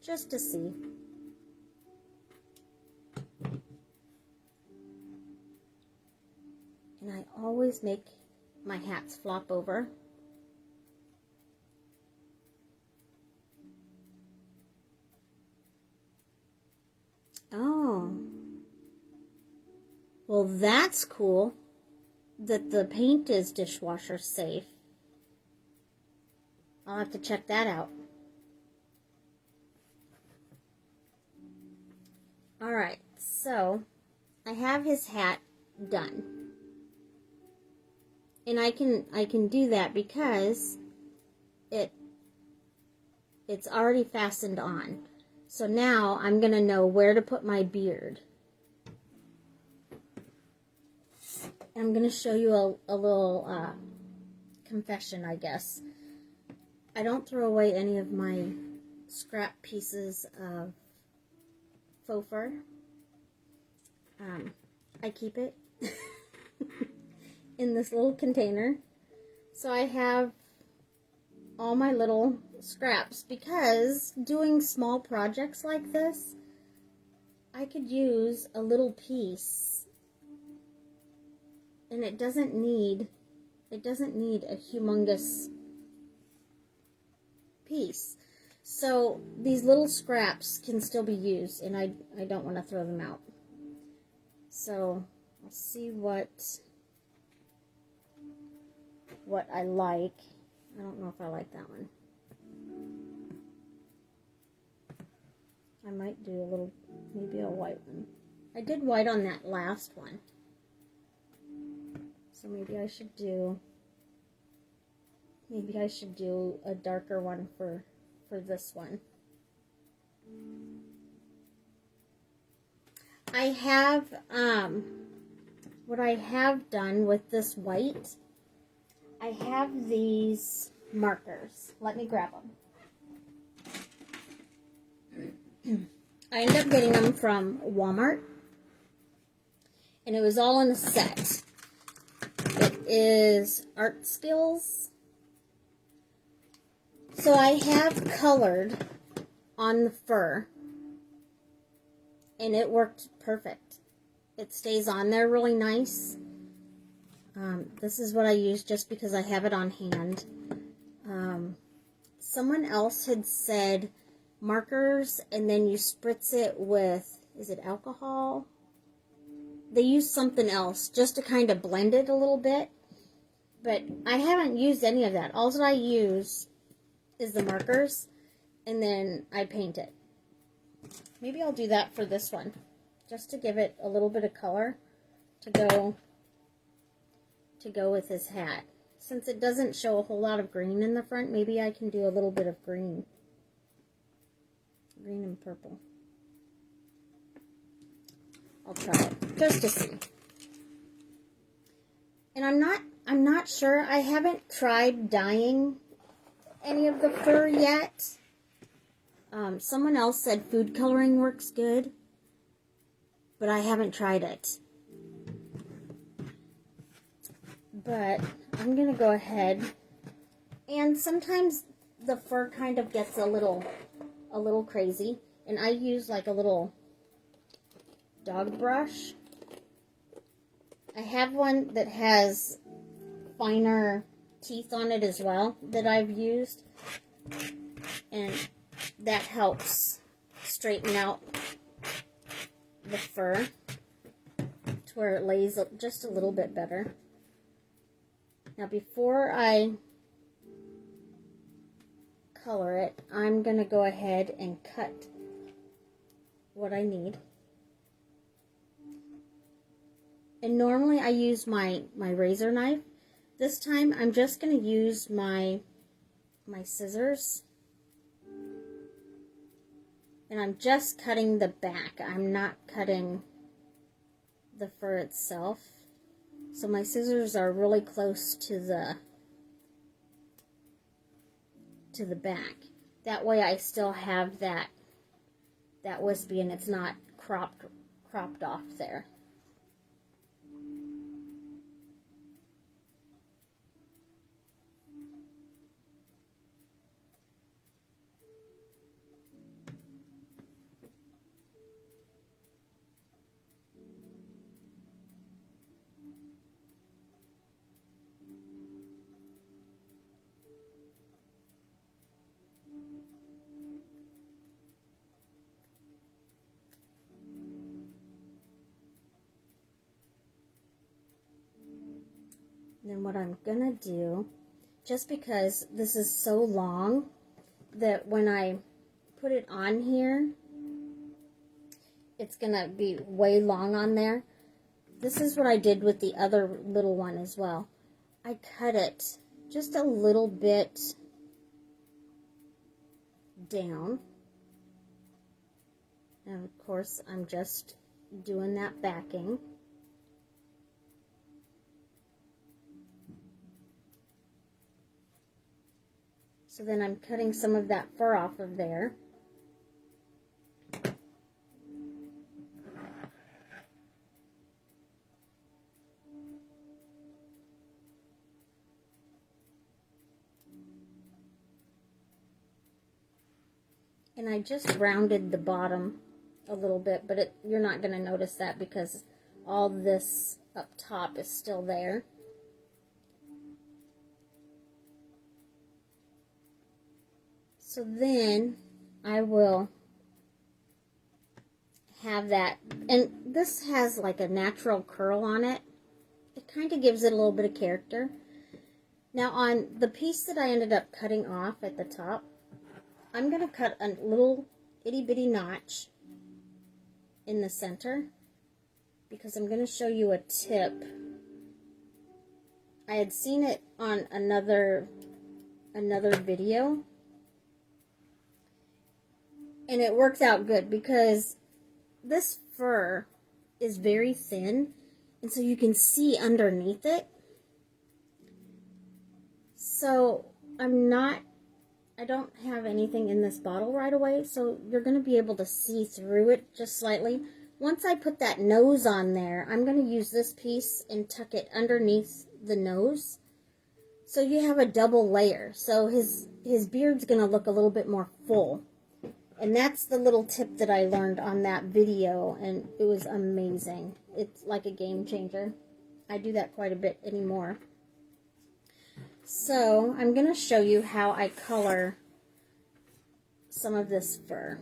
just to see. And I always make my hats flop over. Oh. Well, that's cool that the paint is dishwasher safe. I'll have to check that out. Alright, so I have his hat done. And I can do that because it's already fastened on. So now I'm going to know where to put my beard. I'm going to show you a little confession, I guess. I don't throw away any of my scrap pieces of faux fur. I keep it in this little container. So I have all my little scraps, because doing small projects like this, I could use a little piece, and it doesn't need a humongous piece. So these little scraps can still be used, and I don't want to throw them out. So I'll see what I like. I don't know if I like that one. I might do maybe a white one. I did white on that last one. So maybe I should do a darker one for this one. I have what I have done with this white, I have these markers. Let me grab them. I ended up getting them from Walmart, and it was all in a set. It is Art Skills. So I have colored on the fur, and it worked perfect. It stays on there really nice. This is what I use just because I have it on hand. Someone else had said markers, and then you spritz it with, is it alcohol? They use something else just to kind of blend it a little bit. But I haven't used any of that. All that I use is the markers, and then I paint it. Maybe I'll do that for this one, just to give it a little bit of color to go with his hat. Since it doesn't show a whole lot of green in the front, maybe I can do a little bit of green. Green and purple. I'll try it just to see. And I'm not sure. I haven't tried dyeing any of the fur yet. Someone else said food coloring works good, but I haven't tried it. But I'm gonna go ahead, and sometimes the fur kind of gets a little crazy, and I use like a little dog brush. I have one that has finer teeth on it as well that I've used, and that helps straighten out the fur to where it lays just a little bit better. Now before I color it, I'm going to go ahead and cut what I need. And normally I use my razor knife. This time I'm just going to use my scissors. And I'm just cutting the back. I'm not cutting the fur itself. So my scissors are really close to the back. That way I still have that wispy, and it's not cropped off there. Then what I'm gonna do, just because this is so long that when I put it on here, it's gonna be way long on there. This is what I did with the other little one as well. I cut it just a little bit down. And of course, I'm just doing that backing. So then I'm cutting some of that fur off of there. And I just rounded the bottom a little bit, but you're not going to notice that because all this up top is still there. So then I will have that, and this has like a natural curl on it. It kind of gives it a little bit of character. Now on the piece that I ended up cutting off at the top, I'm going to cut a little itty bitty notch in the center because I'm going to show you a tip. I had seen it on another video, and it worked out good because this fur is very thin, And so you can see underneath it. So I don't have anything in this bottle right away, so you're going to be able to see through it just slightly. Once I put that nose on there, I'm going to use this piece and tuck it underneath the nose. So you have a double layer. So his beard's going to look a little bit more full. And that's the little tip that I learned on that video, and it was amazing. It's like a game changer. I do that quite a bit anymore. So I'm going to show you how I color some of this fur.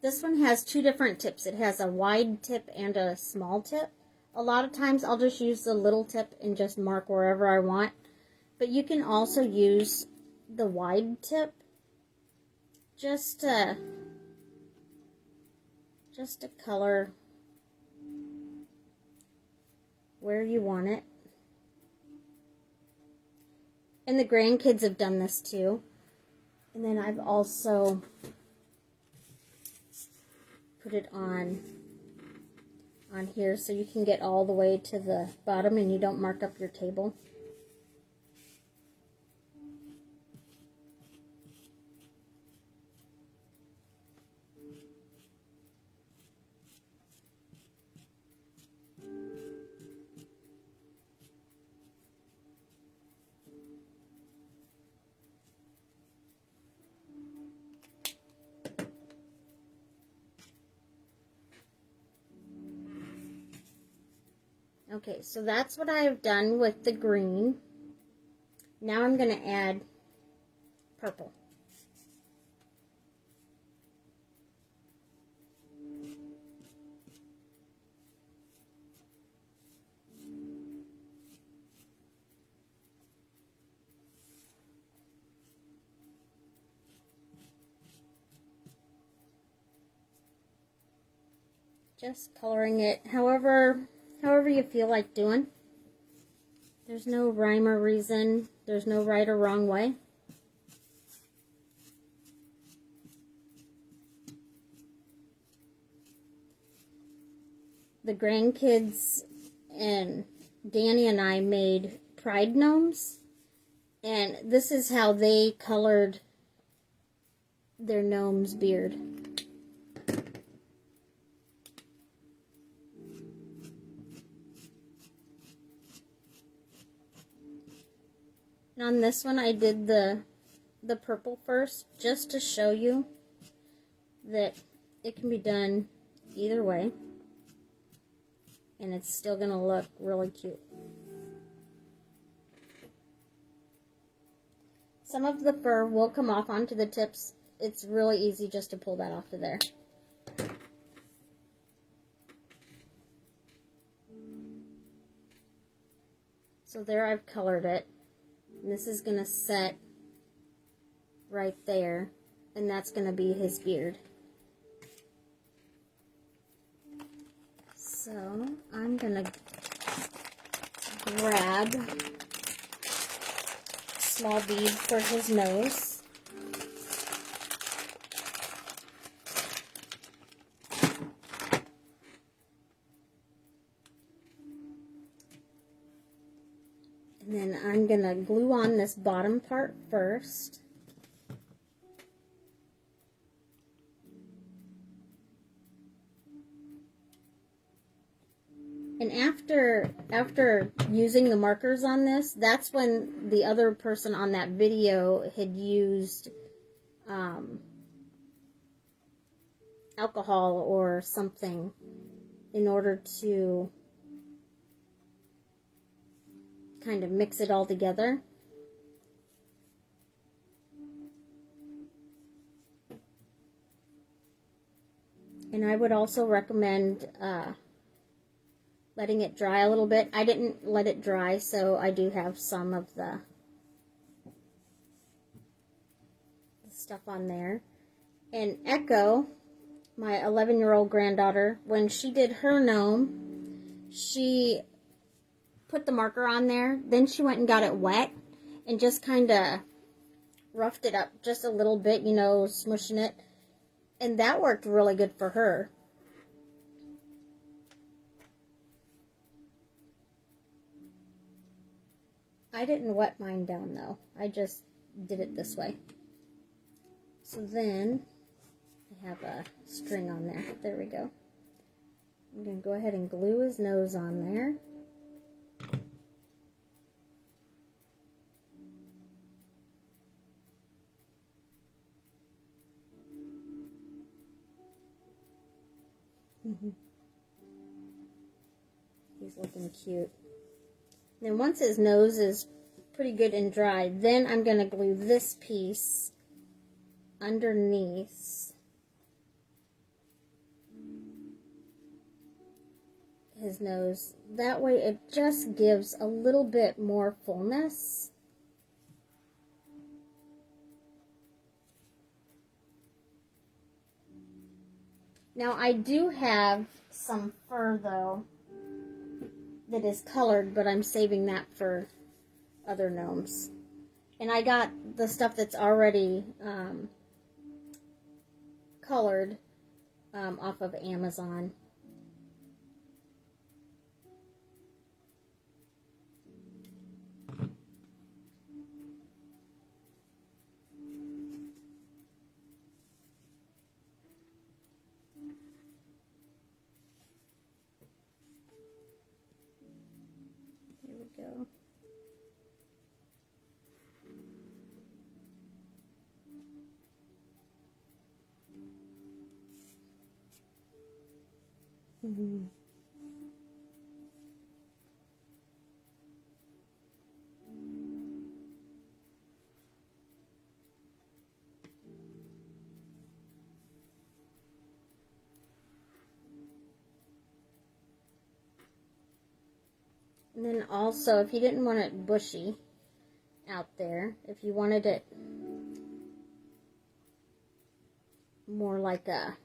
This one has two different tips. It has a wide tip and a small tip. A lot of times I'll just use the little tip and just mark wherever I want. But you can also use the wide tip just to color where you want it. And the grandkids have done this too. And then I've also put it on here so you can get all the way to the bottom and you don't mark up your table. Okay, so that's what I've done with the green. Now I'm going to add purple. Just coloring it however you feel like doing. There's no rhyme or reason. There's no right or wrong way. The grandkids and Danny and I made pride gnomes, and this is how they colored their gnome's beard. And on this one, I did the purple first, just to show you that it can be done either way. And it's still going to look really cute. Some of the fur will come off onto the tips. It's really easy just to pull that off of there. So there I've colored it. And this is going to set right there. And that's going to be his beard. So I'm going to grab a small bead for his nose. And then I'm going to glue on this bottom part first. And after using the markers on this, that's when the other person on that video had used alcohol or something in order to kind of mix it all together. And I would also recommend letting it dry a little bit. I didn't let it dry, so I do have some of the stuff on there. And Echo, my 11-year-old granddaughter, when she did her gnome, she put the marker on there, then she went and got it wet and just kind of roughed it up just a little bit, you know, smushing it. And that worked really good for her. I didn't wet mine down though. I just did it this way. So then I have a string on there. There we go. I'm going to go ahead and glue his nose on there. He's looking cute. Then once his nose is pretty good and dry, then I'm going to glue this piece underneath his nose. That way it just gives a little bit more fullness. Now I do have some fur though that is colored, but I'm saving that for other gnomes. And I got the stuff that's already colored off of Amazon. There we go. Mm-hmm. And then also, if you didn't want it bushy out there, if you wanted it more like a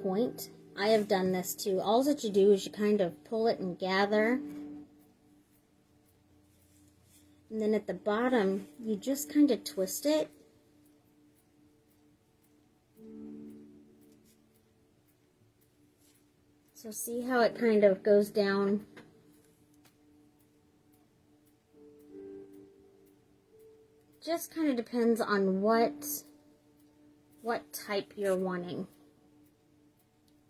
point, I have done this too. All that you do is you kind of pull it and gather. And then at the bottom, you just kind of twist it. So see how it kind of goes down. Just kind of depends on what type you're wanting.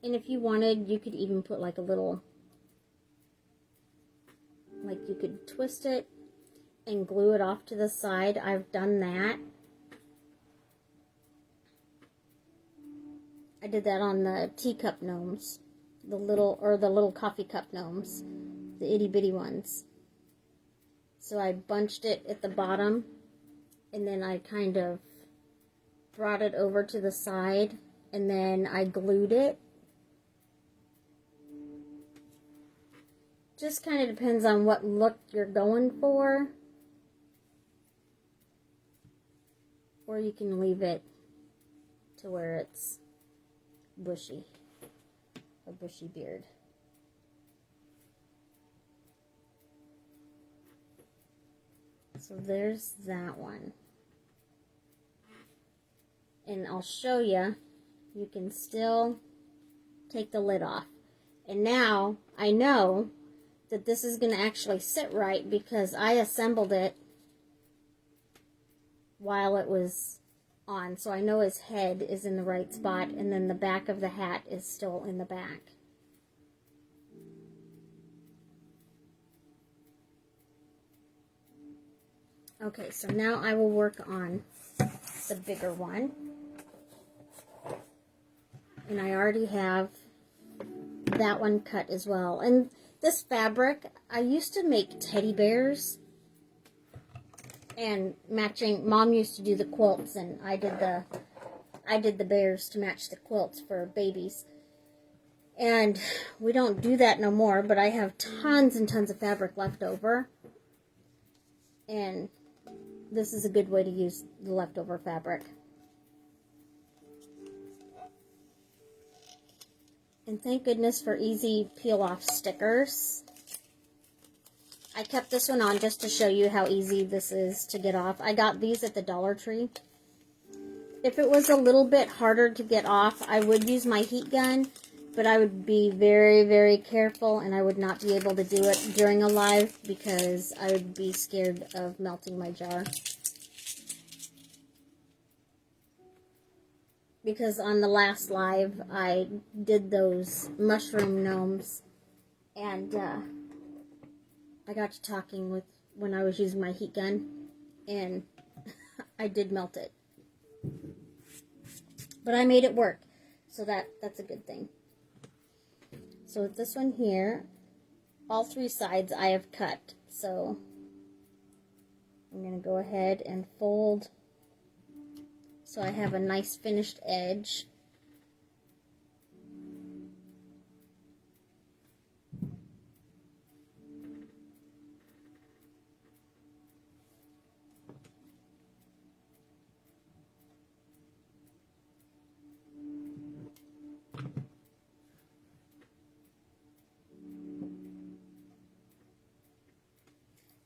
And if you wanted, you could even put like a little, like you could twist it and glue it off to the side. I've done that. I did that on the teacup gnomes, the little coffee cup gnomes, the itty bitty ones. So I bunched it at the bottom, and then I kind of brought it over to the side, and then I glued it. Just kind of depends on what look you're going for. Or you can leave it to where it's bushy, a bushy beard. So there's that one. And I'll show you, you can still take the lid off. And now I know that this is going to actually sit right because I assembled it while it was on. So I know his head is in the right spot, and then the back of the hat is still in the back. Okay, so now I will work on the bigger one. And I already have that one cut as well. And this fabric, I used to make teddy bears and matching. Mom used to do the quilts, and I did the bears to match the quilts for babies. And we don't do that no more, but I have tons and tons of fabric left over. And this is a good way to use the leftover fabric. And thank goodness for easy peel-off stickers. I kept this one on just to show you how easy this is to get off. I got these at the Dollar Tree. If it was a little bit harder to get off, I would use my heat gun, but I would be very, very careful, and I would not be able to do it during a live because I would be scared of melting my jar. Because on the last live, I did those mushroom gnomes, and I got to talking with when I was using my heat gun, and I did melt it. But I made it work, so that's a good thing. So with this one here, all 3 sides I have cut, so I'm going to go ahead and fold so I have a nice finished edge.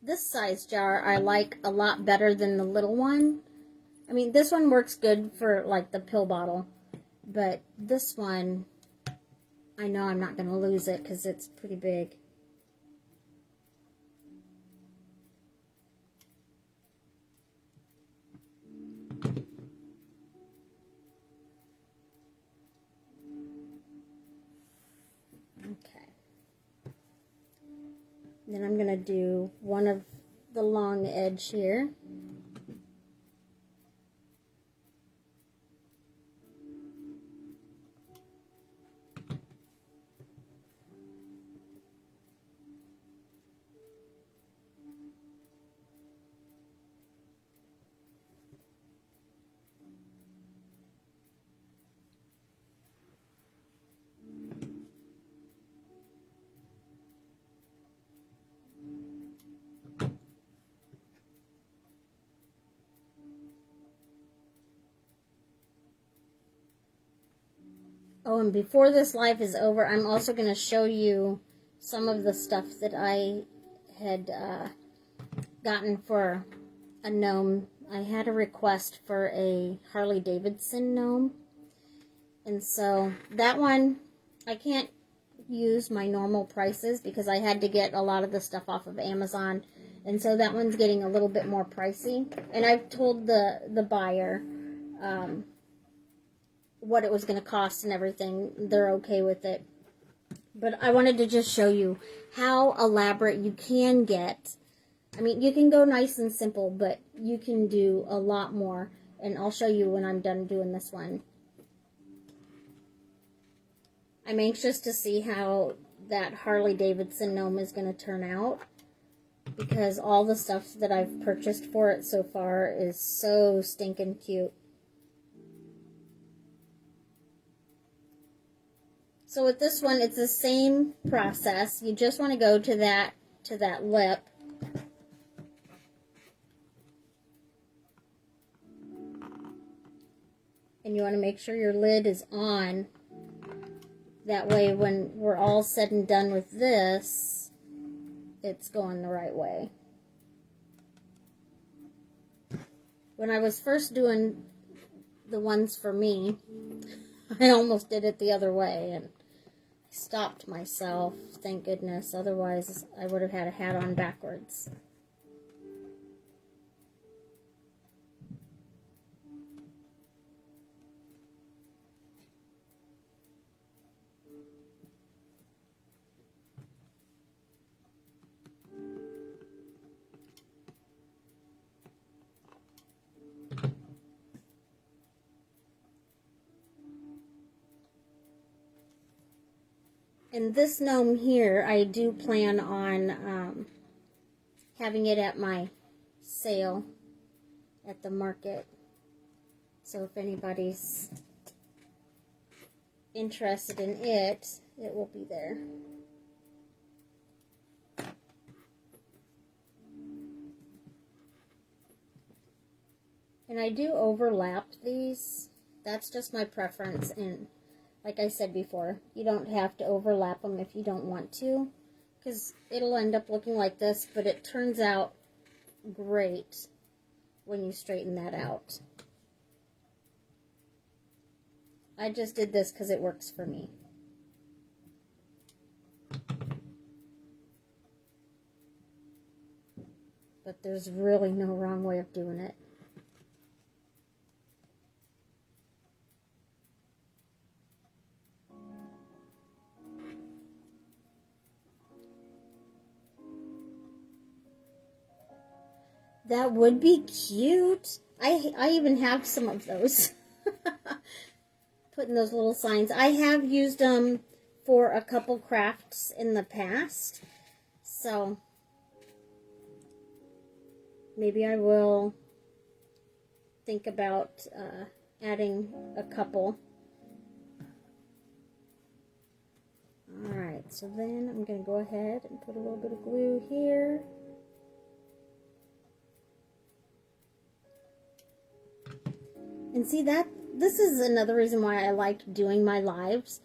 This size jar I like a lot better than the little one. I mean, this one works good for like the pill bottle, but this one, I know I'm not going to lose it because it's pretty big. Okay. Then I'm going to do one of the long edge here. Oh, and before this live is over, I'm also going to show you some of the stuff that I had gotten for a gnome. I had a request for a Harley Davidson gnome. And so that one, I can't use my normal prices because I had to get a lot of the stuff off of Amazon. And so that one's getting a little bit more pricey. And I've told the buyer what it was going to cost and everything. They're okay with it. But I wanted to just show you how elaborate you can get. I mean, you can go nice and simple, but you can do a lot more. And I'll show you when I'm done doing this one. I'm anxious to see how that Harley Davidson gnome is going to turn out, because all the stuff that I've purchased for it so far is so stinking cute. So with this one, it's the same process. You just want to go to that lip. And you want to make sure your lid is on. That way, when we're all said and done with this, it's going the right way. When I was first doing the ones for me, I almost did it the other way and stopped myself, thank goodness. Otherwise, I would have had a hat on backwards. And this gnome here, I do plan on having it at my sale at the market. So if anybody's interested in it, it will be there. And I do overlap these. That's just my preference. And like I said before, you don't have to overlap them if you don't want to, because it'll end up looking like this, but it turns out great when you straighten that out. I just did this because it works for me. but there's really no wrong way of doing it. That would be cute. I even have some of those. Putting those little signs. I have used them for a couple crafts in the past. So maybe I will think about adding a couple. Alright, so then I'm going to go ahead and put a little bit of glue here. And see that, this is another reason why I like doing my lives.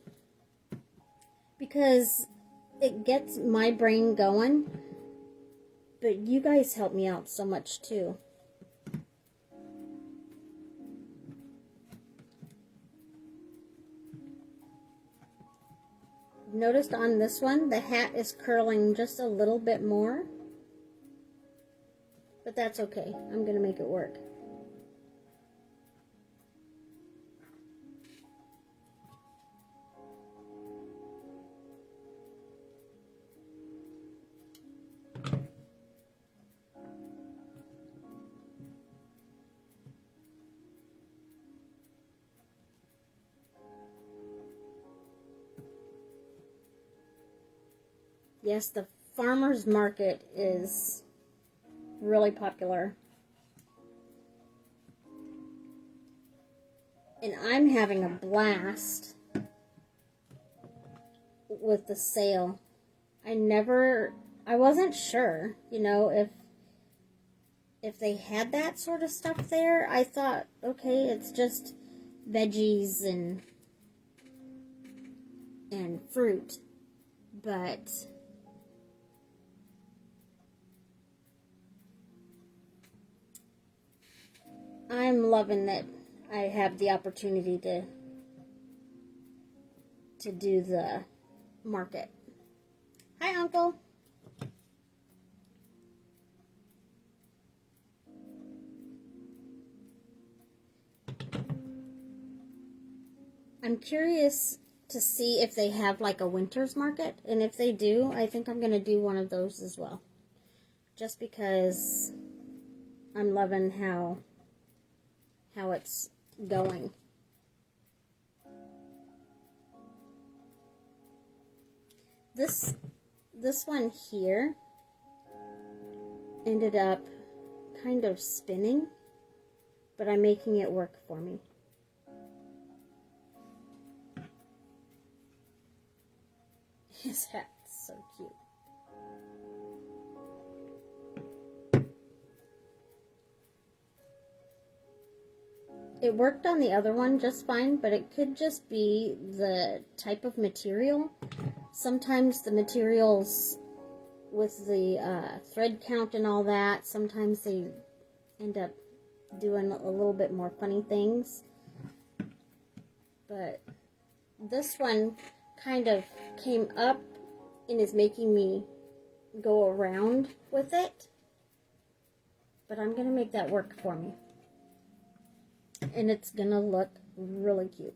Because it gets my brain going. But you guys help me out so much too. Noticed on this one, the hat is curling just a little bit more. But that's okay. I'm going to make it work. Yes, the farmer's market is really popular. And I'm having a blast with the sale. I wasn't sure, you know, if they had that sort of stuff there. I thought, okay, it's just veggies and fruit. But I'm loving that I have the opportunity to do the market. Hi, Uncle. I'm curious to see if they have like a winter's market, and if they do, I think I'm going to do one of those as well. Just because I'm loving how it's going. This one here ended up kind of spinning, but I'm making it work for me. His hat's so cute. It worked on the other one just fine, but it could just be the type of material. Sometimes the materials with the thread count and all that, sometimes they end up doing a little bit more funny things. But this one kind of came up and is making me go around with it. But I'm going to make that work for me. And it's going to look really cute.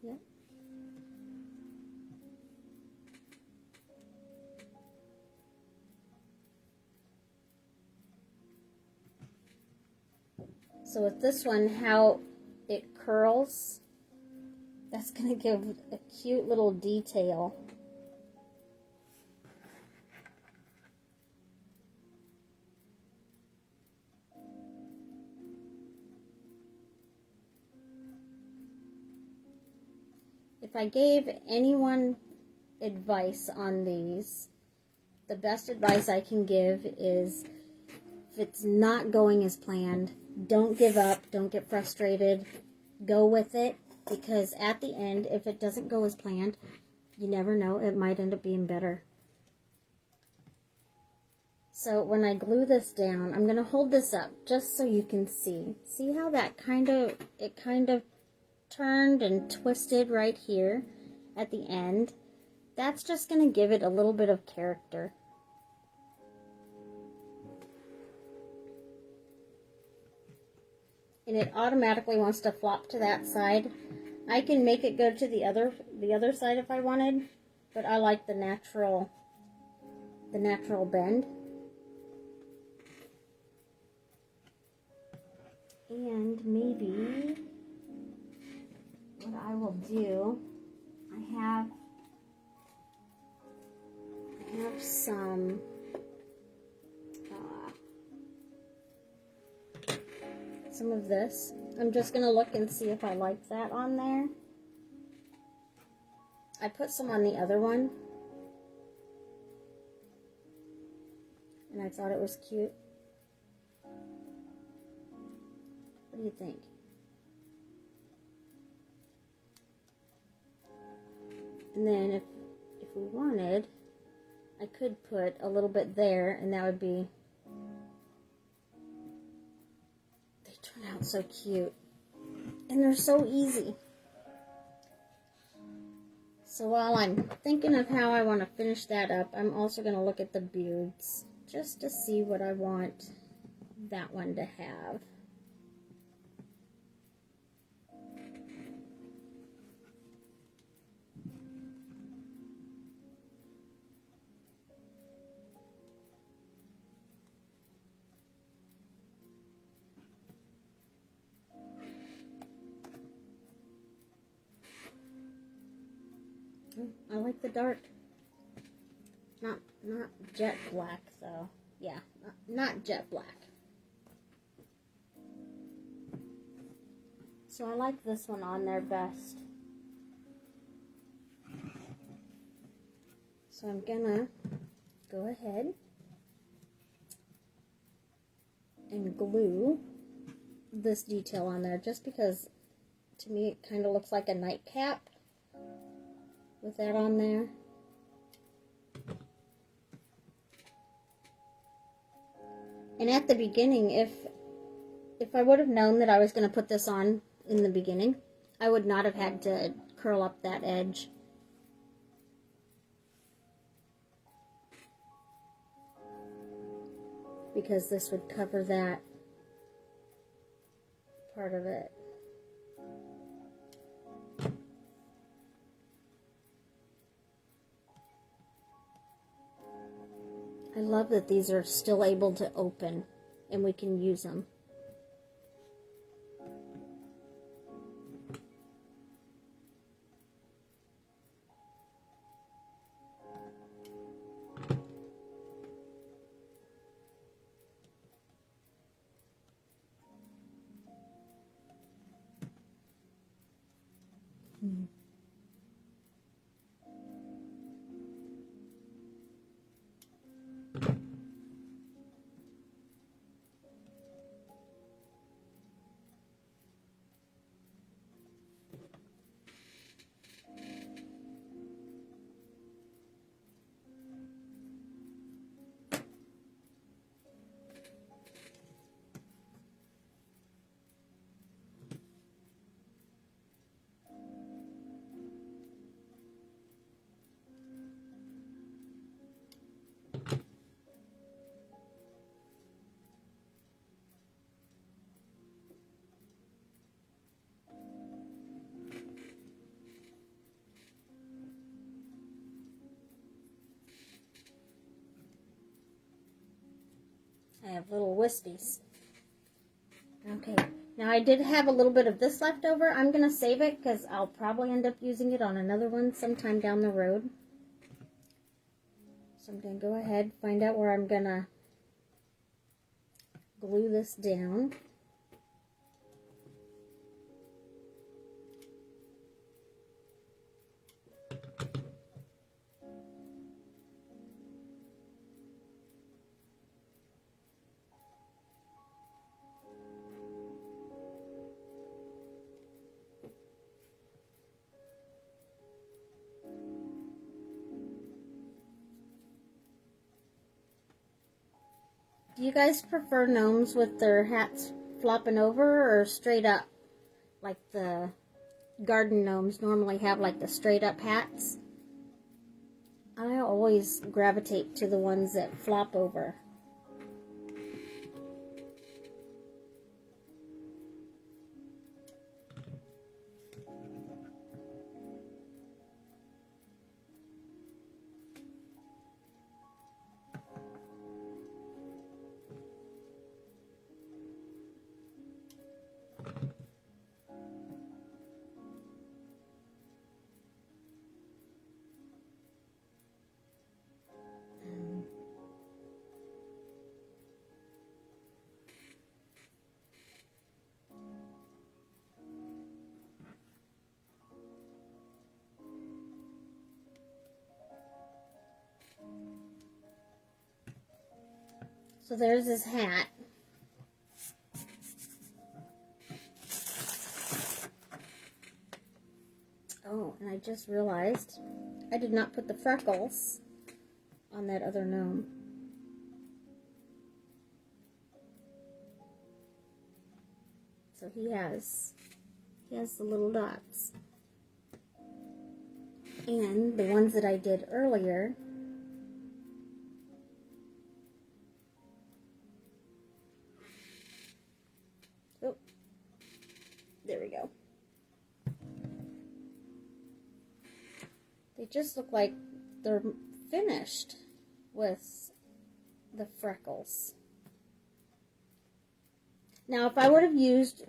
Yeah. So with this one, how it curls, that's going to give a cute little detail. If I gave anyone advice on these, the best advice I can give is, if it's not going as planned, don't give up, don't get frustrated, go with it, because at the end, if it doesn't go as planned, you never know, it might end up being better. So when I glue this down, I'm going to hold this up just so you can see. See how that kind of turned and twisted right here at the end? That's just going to give it a little bit of character. And it automatically wants to flop to that side. I can make it go to the other side if I wanted, but I like the natural bend. And maybe what I will do, I have some of this. I'm just gonna look and see if I like that on there. I put some on the other one, and I thought it was cute. What do you think? And then if we wanted, I could put a little bit there, and that would be... They turn out so cute. And they're so easy. So while I'm thinking of how I want to finish that up, I'm also going to look at the beards, just to see what I want that one to have. I like the dark. Not jet black though. Yeah, not jet black. So I like this one on there best. So I'm gonna go ahead and glue this detail on there, just because to me it kind of looks like a nightcap with that on there. And at the beginning, if I would have known that I was going to put this on in the beginning, I would not have had to curl up that edge. Because this would cover that part of it. I love that these are still able to open and we can use them. I have little wispies. Okay, now I did have a little bit of this left over. I'm going to save it because I'll probably end up using it on another one sometime down the road. So I'm going to go ahead, find out where I'm going to glue this down. Do you guys prefer gnomes with their hats flopping over or straight up? Like the garden gnomes normally have like the straight up hats. I always gravitate to the ones that flop over. So there's his hat. Oh, and I just realized I did not put the freckles on that other gnome. So he has the little dots. And the ones that I did earlier, oh, there we go. They just look like they're finished with the freckles. Now, if I would have used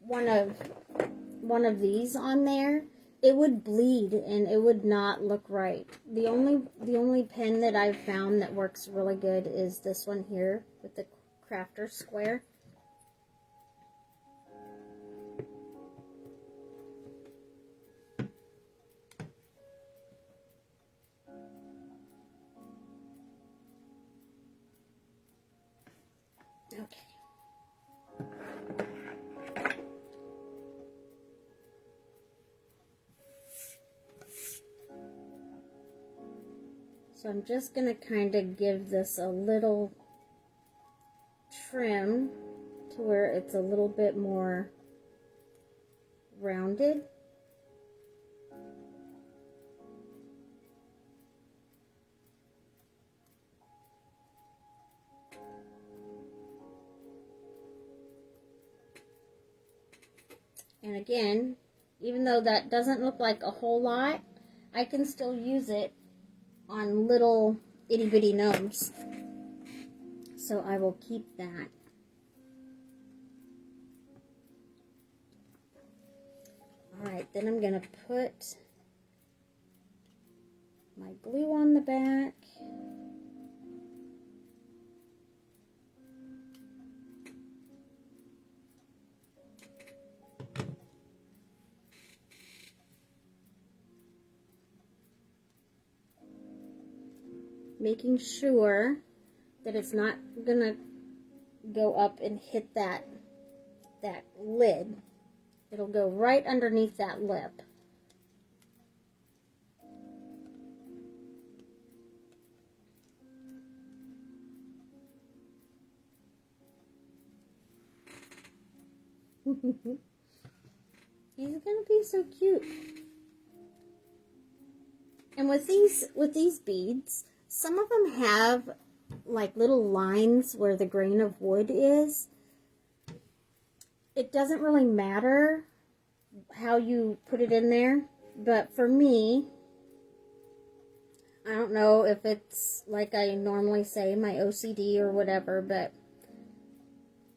one of these on there, it would bleed and it would not look right. The only pen that I've found that works really good is this one here with the crafter square. Okay. So I'm just going to kind of give this a little trim to where it's a little bit more rounded. And again, even though that doesn't look like a whole lot, I can still use it on little itty bitty gnomes. So I will keep that. Alright, then I'm going to put my glue on the back. Making sure that it's not gonna go up and hit that lid. It'll go right underneath that lip. He's gonna be so cute. And with these beads, some of them have like little lines where the grain of wood is. It doesn't really matter how you put it in there, but for me, I don't know if it's like I normally say, my OCD or whatever, but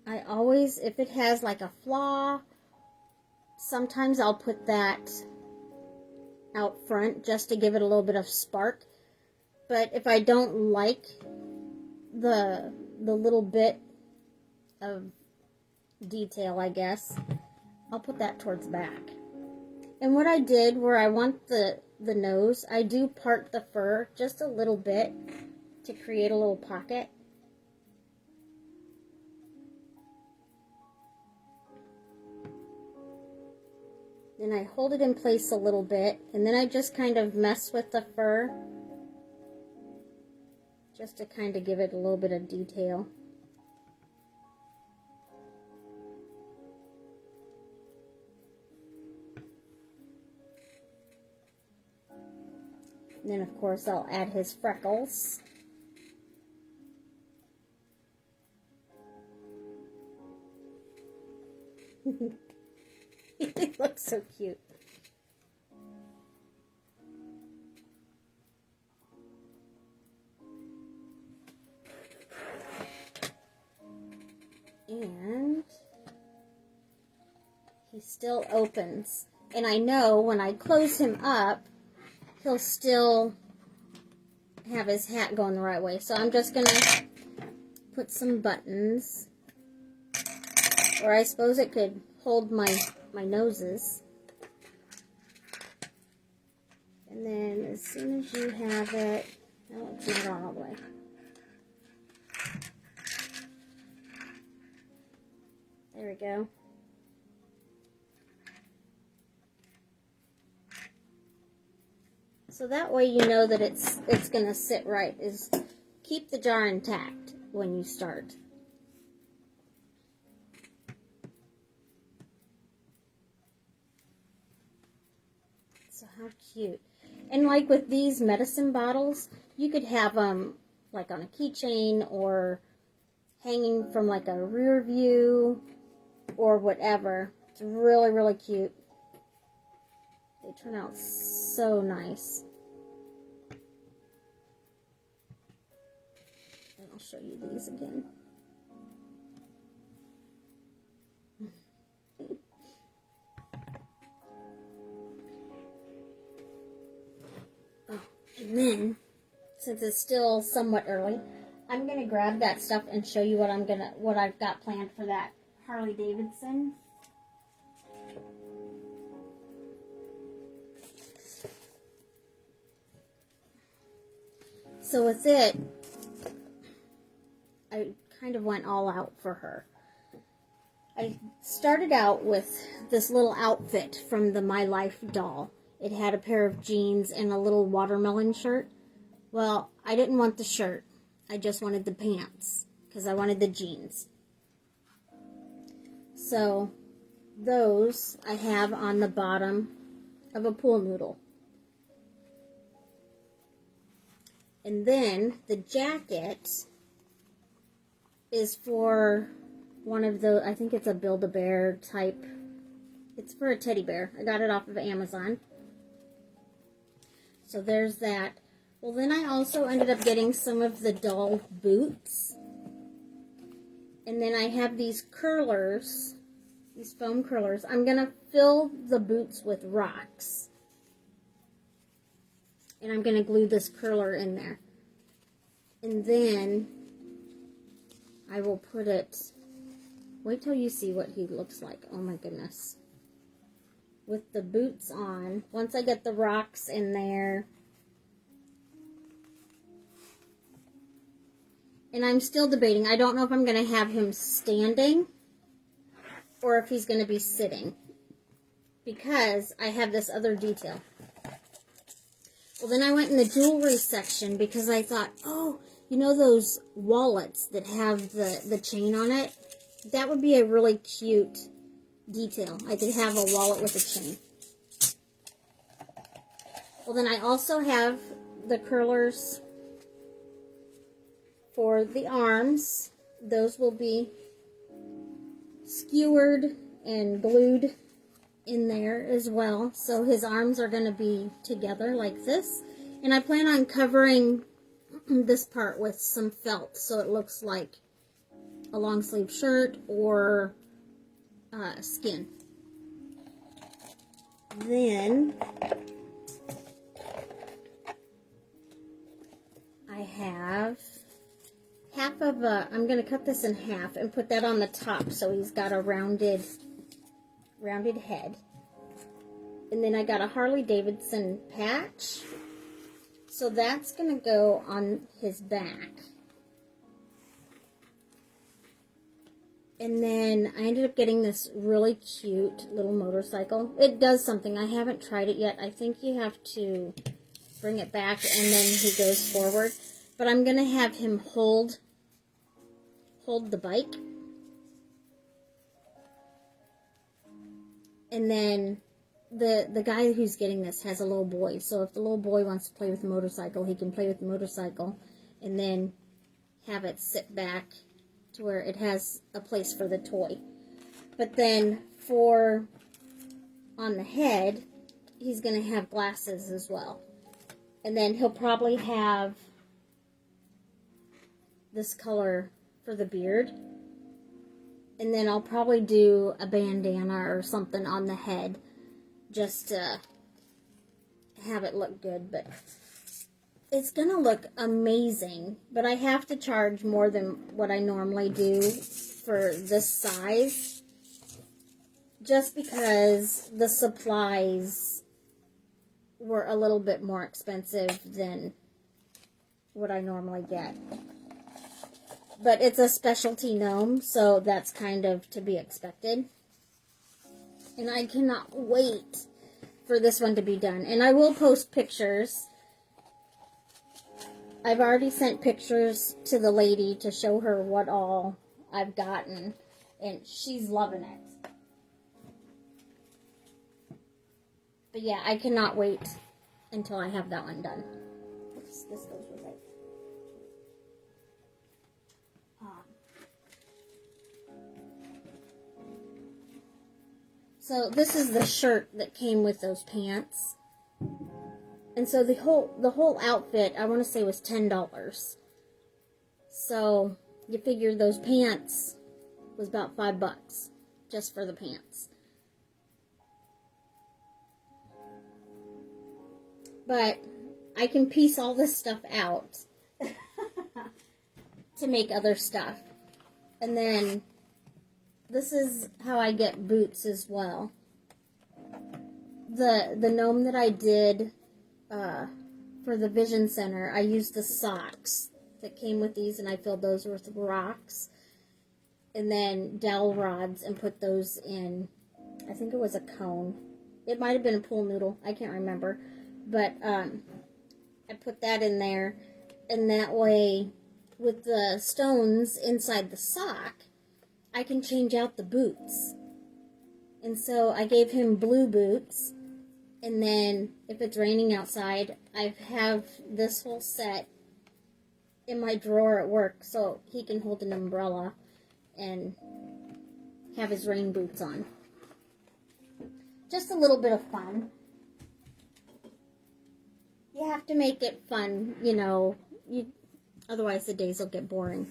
I always, if it has like a flaw, sometimes I'll put that out front just to give it a little bit of spark. But if I don't like the little bit of detail, I guess, I'll put that towards the back. And what I did, where I want the nose, I do part the fur just a little bit to create a little pocket. Then I hold it in place a little bit, and then I just kind of mess with the fur just to kind of give it a little bit of detail. And then, of course, I'll add his freckles. He looks so cute. And he still opens. And I know when I close him up, he'll still have his hat going the right way. So I'm just going to put some buttons. Or I suppose it could hold my noses. And then as soon as you have it, no, it's not all the way. There we go. So that way you know that it's going to sit right. Is keep the jar intact when you start. So how cute. And like with these medicine bottles, you could have them like on a keychain or hanging from like a rear view or whatever. It's really, really cute. They turn out so nice. And I'll show you these again. Oh, and then, since it's still somewhat early, I'm gonna grab that stuff and show you what I've got planned for that Harley Davidson. So with it, I kind of went all out for her. I started out with this little outfit from the My Life doll. It had a pair of jeans and a little watermelon shirt. Well, I didn't want the shirt. I just wanted the pants because I wanted the jeans. So those I have on the bottom of a pool noodle. And then the jacket is for one of the, I think it's a Build-A-Bear type. It's for a teddy bear. I got it off of Amazon. So there's that. Well, then I also ended up getting some of the doll boots. And then I have these curlers, these foam curlers. I'm going to fill the boots with rocks. And I'm going to glue this curler in there. And then I will put it, wait till you see what he looks like. Oh my goodness. With the boots on, once I get the rocks in there. And I'm still debating. I don't know if I'm going to have him standing or if he's going to be sitting. Because I have this other detail. Well, then I went in the jewelry section because I thought, oh, you know those wallets that have the chain on it? That would be a really cute detail. I could have a wallet with a chain. Well, then I also have the curlers for the arms. Those will be skewered and glued in there as well. So his arms are going to be together like this. And I plan on covering this part with some felt so it looks like a long sleeve shirt or skin. Then I have half of I'm going to cut this in half and put that on the top so he's got a rounded head. And then I got a Harley Davidson patch. So that's going to go on his back. And then I ended up getting this really cute little motorcycle. It does something. I haven't tried it yet. I think you have to bring it back and then he goes forward. But I'm going to have him hold the bike. And then the guy who's getting this has a little boy, so if the little boy wants to play with the motorcycle, he can play with the motorcycle, and then have it sit back to where it has a place for the toy. But then for on the head, he's going to have glasses as well. And then he'll probably have this color for the beard. And then I'll probably do a bandana or something on the head just to have it look good. But it's going to look amazing. But I have to charge more than what I normally do for this size. Just because the supplies were a little bit more expensive than what I normally get. But it's a specialty gnome, so that's kind of to be expected. And I cannot wait for this one to be done. And I will post pictures. I've already sent pictures to the lady to show her what all I've gotten. And she's loving it. But yeah, I cannot wait until I have that one done. Oops, this goes with it. So this is the shirt that came with those pants. And so the whole outfit, I want to say, was $10. So you figure those pants was about $5 just for the pants. But I can piece all this stuff out to make other stuff. And then this is how I get boots as well. The gnome that I did for the Vision Center, I used the socks that came with these, and I filled those with rocks. And then dowel rods and put those in, I think it was a cone. It might have been a pool noodle. I can't remember. But I put that in there, and that way, with the stones inside the sock, I can change out the boots. And so I gave him blue boots, and then if it's raining outside, I have this whole set in my drawer at work so he can hold an umbrella and have his rain boots on. Just a little bit of fun. You have to make it fun, you know, otherwise the days will get boring.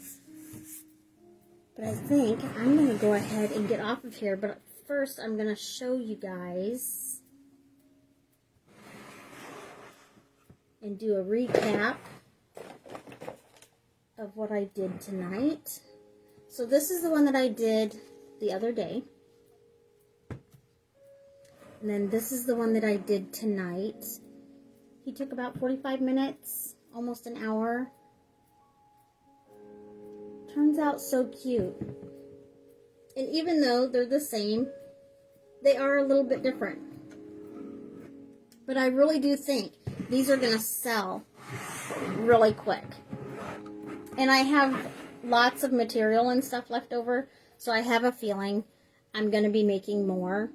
But I think I'm going to go ahead and get off of here, but first I'm going to show you guys and do a recap of what I did tonight. So this is the one that I did the other day. And then this is the one that I did tonight. He took about 45 minutes, almost an hour. Turns out so cute. And even though they're the same, they are a little bit different. But I really do think these are going to sell really quick. And I have lots of material and stuff left over, so I have a feeling I'm going to be making more.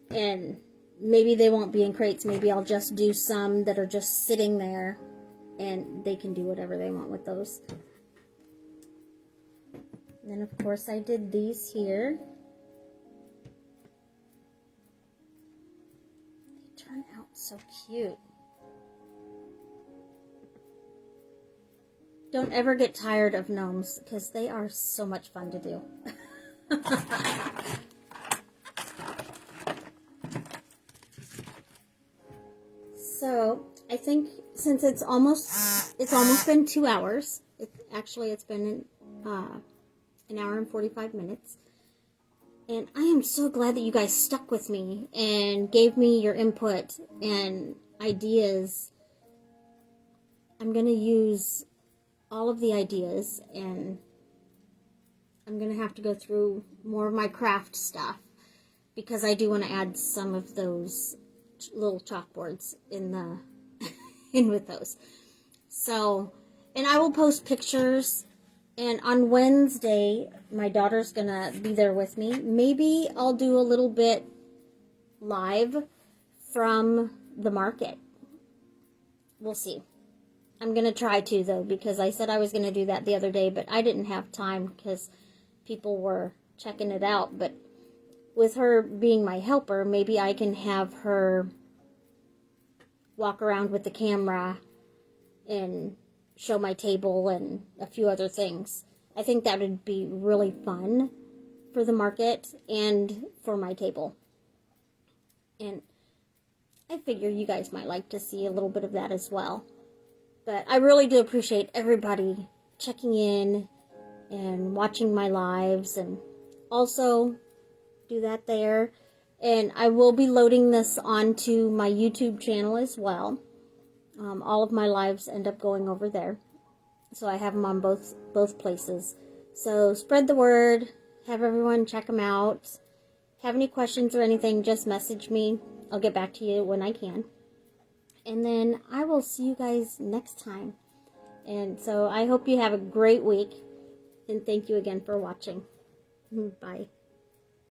And maybe they won't be in crates. Maybe I'll just do some that are just sitting there, and they can do whatever they want with those. And then, of course, I did these here. They turn out so cute. Don't ever get tired of gnomes, because they are so much fun to do. So, I think since it's almost been 2 hours. It's been an hour and 45 minutes. And I am so glad that you guys stuck with me and gave me your input and ideas. I'm going to use all of the ideas, and I'm going to have to go through more of my craft stuff because I do want to add some of those little chalkboards in with those. So, and I will post pictures. And on Wednesday, my daughter's going to be there with me. Maybe I'll do a little bit live from the market. We'll see. I'm going to try to, though, because I said I was going to do that the other day, but I didn't have time because people were checking it out. But with her being my helper, maybe I can have her walk around with the camera and show my table and a few other things. I think that would be really fun for the market and for my table. And I figure you guys might like to see a little bit of that as well. But I really do appreciate everybody checking in and watching my lives, and also do that there. And I will be loading this onto my YouTube channel as well. All of my lives end up going over there. So I have them on both places. So spread the word. Have everyone check them out. Have any questions or anything, just message me. I'll get back to you when I can. And then I will see you guys next time. And so I hope you have a great week. And thank you again for watching. Bye.